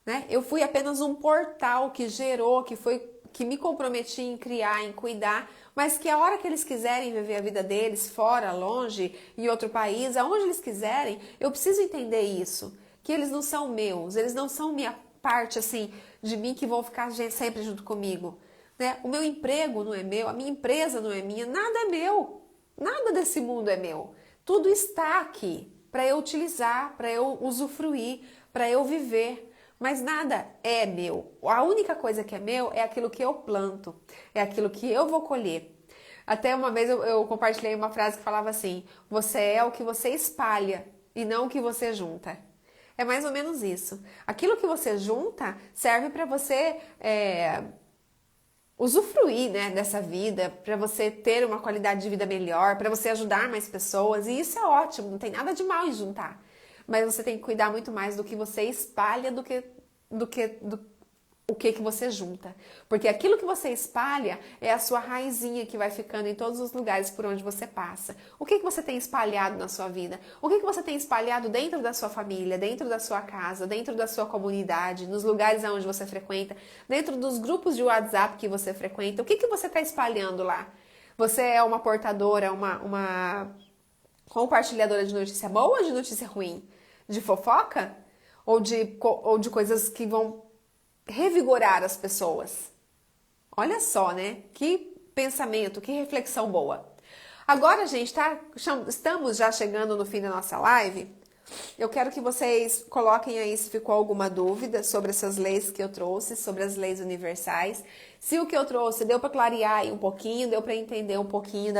Né? Eu fui apenas um portal que gerou, que me comprometi em criar, em cuidar, mas que a hora que eles quiserem viver a vida deles, fora, longe, em outro país, aonde eles quiserem, eu preciso entender isso, que eles não são meus, eles não são minha parte, assim, de mim que vão ficar sempre junto comigo. Né? O meu emprego não é meu, a minha empresa não é minha, nada é meu, nada desse mundo é meu. Tudo está aqui para eu utilizar, para eu usufruir, para eu viver. Mas nada é meu. A única coisa que é meu é aquilo que eu planto, é aquilo que eu vou colher. Até uma vez eu compartilhei uma frase que falava assim: você é o que você espalha e não o que você junta. É mais ou menos isso. Aquilo que você junta serve para você usufruir, né, dessa vida, para você ter uma qualidade de vida melhor, para você ajudar mais pessoas. E isso é ótimo, não tem nada de mal em juntar. Mas você tem que cuidar muito mais do que você espalha do que o que você junta. Porque aquilo que você espalha é a sua raizinha que vai ficando em todos os lugares por onde você passa. O que você tem espalhado na sua vida? O que você tem espalhado dentro da sua família, dentro da sua casa, dentro da sua comunidade, nos lugares onde você frequenta, dentro dos grupos de WhatsApp que você frequenta? O que você está espalhando lá? Você é uma portadora, uma compartilhadora de notícia boa ou de notícia ruim? De fofoca? Ou de coisas que vão revigorar as pessoas? Olha só, né? Que pensamento, que reflexão boa. Agora, gente, estamos já chegando no fim da nossa live. Eu quero que vocês coloquem aí se ficou alguma dúvida sobre essas leis que eu trouxe, sobre as leis universais. Se o que eu trouxe deu para clarear aí um pouquinho, deu para entender um pouquinho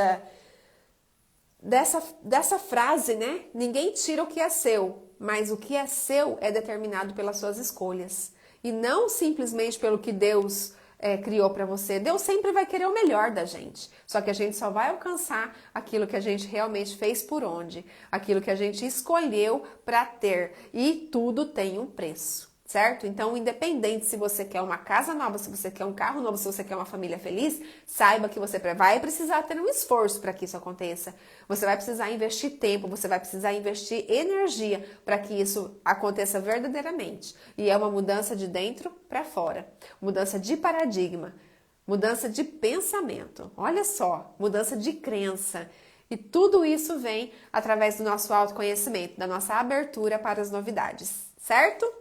dessa frase, né? Ninguém tira o que é seu, mas o que é seu é determinado pelas suas escolhas. E não simplesmente pelo que Deus criou para você. Deus sempre vai querer o melhor da gente. Só que a gente só vai alcançar aquilo que a gente realmente fez por onde. Aquilo que a gente escolheu para ter. E tudo tem um preço. Certo? Então, independente se você quer uma casa nova, se você quer um carro novo, se você quer uma família feliz, saiba que você vai precisar ter um esforço para que isso aconteça. Você vai precisar investir tempo, você vai precisar investir energia para que isso aconteça verdadeiramente. E é uma mudança de dentro para fora, mudança de paradigma, mudança de pensamento. Olha só, mudança de crença. E tudo isso vem através do nosso autoconhecimento, da nossa abertura para as novidades, certo?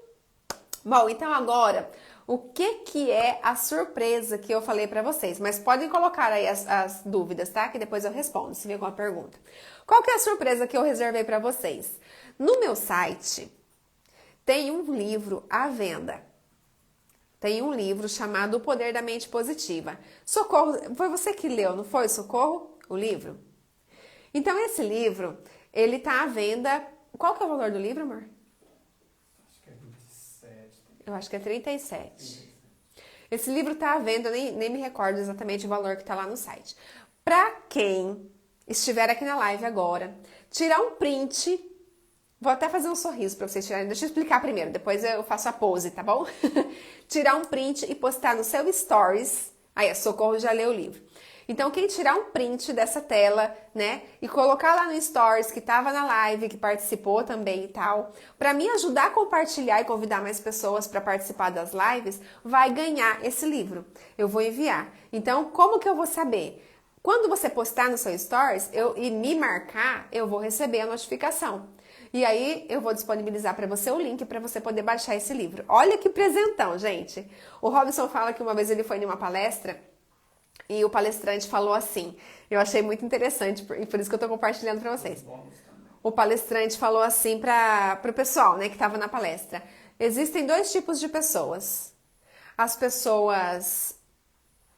Bom, então agora, o que é a surpresa que eu falei pra vocês? Mas podem colocar aí as dúvidas, tá? Que depois eu respondo, se vier alguma pergunta. Qual que é a surpresa que eu reservei pra vocês? No meu site, tem um livro à venda. Tem um livro chamado O Poder da Mente Positiva. Socorro, foi você que leu, não foi, Socorro? O livro? Então, esse livro, ele tá à venda... Qual que é o valor do livro, amor? Acho que é 27. Eu acho que é 37. Esse livro tá à venda, eu nem me recordo exatamente o valor que tá lá no site. Pra quem estiver aqui na live agora, tirar um print, vou até fazer um sorriso pra vocês tirarem, deixa eu explicar primeiro, depois eu faço a pose, tá bom? Tirar um print e postar no seu stories, aí a Socorro já leu o livro. Então, quem tirar um print dessa tela, né, e colocar lá no Stories que tava na live, que participou também e tal, para me ajudar a compartilhar e convidar mais pessoas para participar das lives, vai ganhar esse livro. Eu vou enviar. Então, como que eu vou saber? Quando você postar no seu Stories e me marcar, eu vou receber a notificação. E aí, eu vou disponibilizar para você o link para você poder baixar esse livro. Olha que presentão, gente! O Robson fala que uma vez ele foi numa palestra e o palestrante falou assim, eu achei muito interessante, e por isso que eu tô compartilhando para vocês. O palestrante falou assim para o pessoal, né, que estava na palestra. Existem dois tipos de pessoas. As pessoas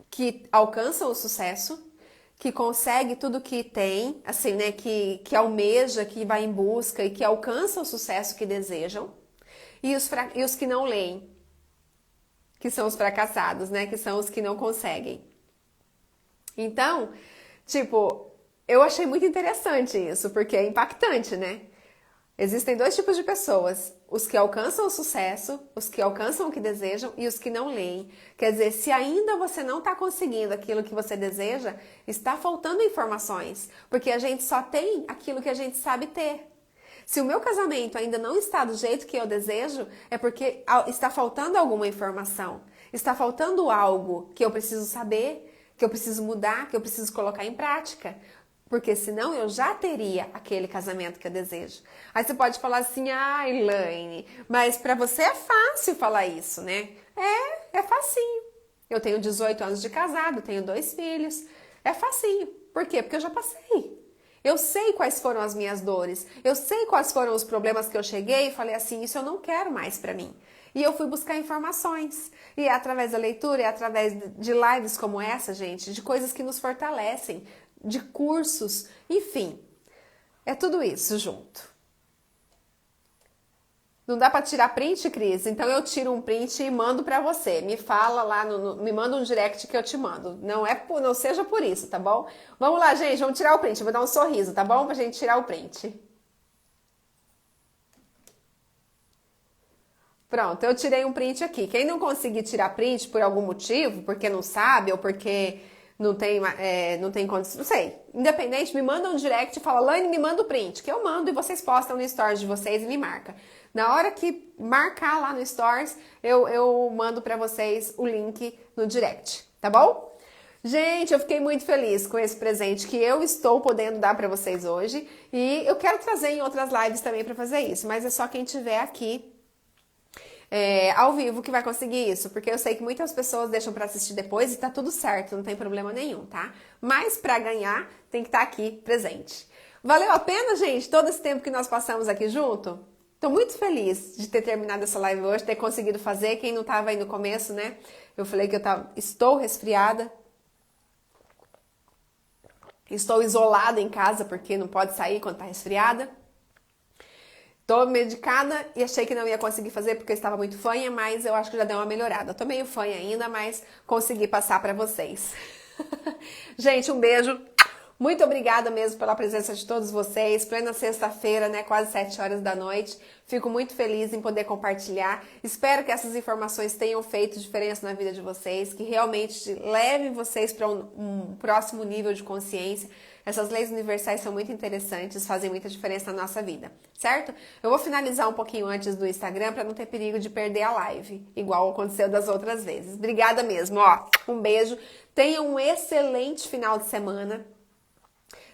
que alcançam o sucesso, que consegue tudo que tem, assim, né, que almeja, que vai em busca e que alcança o sucesso que desejam. E os que não leem, que são os fracassados, né, que são os que não conseguem. Então, tipo, eu achei muito interessante isso, porque é impactante, né? Existem dois tipos de pessoas, os que alcançam o sucesso, os que alcançam o que desejam e os que não leem. Quer dizer, se ainda você não está conseguindo aquilo que você deseja, está faltando informações, porque a gente só tem aquilo que a gente sabe ter. Se o meu casamento ainda não está do jeito que eu desejo, é porque está faltando alguma informação, está faltando algo que eu preciso saber, que eu preciso mudar, que eu preciso colocar em prática. Porque senão eu já teria aquele casamento que eu desejo. Aí você pode falar assim, ah, Elaine, mas pra você é fácil falar isso, né? É facinho. Eu tenho 18 anos de casado, tenho 2 filhos. É facinho. Por quê? Porque eu já passei. Eu sei quais foram as minhas dores. Eu sei quais foram os problemas que eu cheguei e falei assim, isso eu não quero mais pra mim. E eu fui buscar informações. E é através da leitura, é através de lives como essa, gente, de coisas que nos fortalecem, de cursos, enfim. É tudo isso junto. Não dá pra tirar print, Cris? Então eu tiro um print e mando pra você. Me fala lá, me manda um direct que eu te mando. Não seja por isso, tá bom? Vamos lá, gente, vamos tirar o print. Eu vou dar um sorriso, tá bom? Pra gente tirar o print. Pronto, eu tirei um print aqui. Quem não conseguir tirar print por algum motivo, porque não sabe ou porque não tem condição, não sei. Independente, me manda um direct e fala, Laine, me manda o print, que eu mando e vocês postam no stories de vocês e me marca. Na hora que marcar lá no stories, eu mando pra vocês o link no direct, tá bom? Gente, eu fiquei muito feliz com esse presente que eu estou podendo dar pra vocês hoje e eu quero trazer em outras lives também pra fazer isso, mas é só quem tiver aqui ao vivo que vai conseguir isso, porque eu sei que muitas pessoas deixam pra assistir depois e tá tudo certo, não tem problema nenhum, tá? Mas pra ganhar, tem que estar aqui presente. Valeu a pena, gente, todo esse tempo que nós passamos aqui junto? Tô muito feliz de ter terminado essa live hoje, ter conseguido fazer. Quem não tava aí no começo, né? Eu falei que estou resfriada. Estou isolada em casa porque não pode sair quando tá resfriada. Tô medicada e achei que não ia conseguir fazer porque eu estava muito fanha, mas eu acho que já deu uma melhorada. Tô meio fanha ainda, mas consegui passar pra vocês. Gente, um beijo. Muito obrigada mesmo pela presença de todos vocês. Plena sexta-feira, né? Quase 7 horas da noite. Fico muito feliz em poder compartilhar. Espero que essas informações tenham feito diferença na vida de vocês, que realmente levem vocês para um próximo nível de consciência. Essas leis universais são muito interessantes, fazem muita diferença na nossa vida, certo? Eu vou finalizar um pouquinho antes do Instagram para não ter perigo de perder a live, igual aconteceu das outras vezes. Obrigada mesmo, ó. Um beijo. Tenham um excelente final de semana.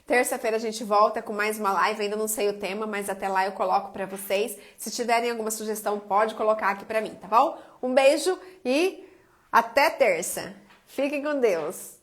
Terça-feira a gente volta com mais uma live, ainda não sei o tema, mas até lá eu coloco pra vocês. Se tiverem alguma sugestão, pode colocar aqui pra mim, tá bom? Um beijo e até terça. Fiquem com Deus.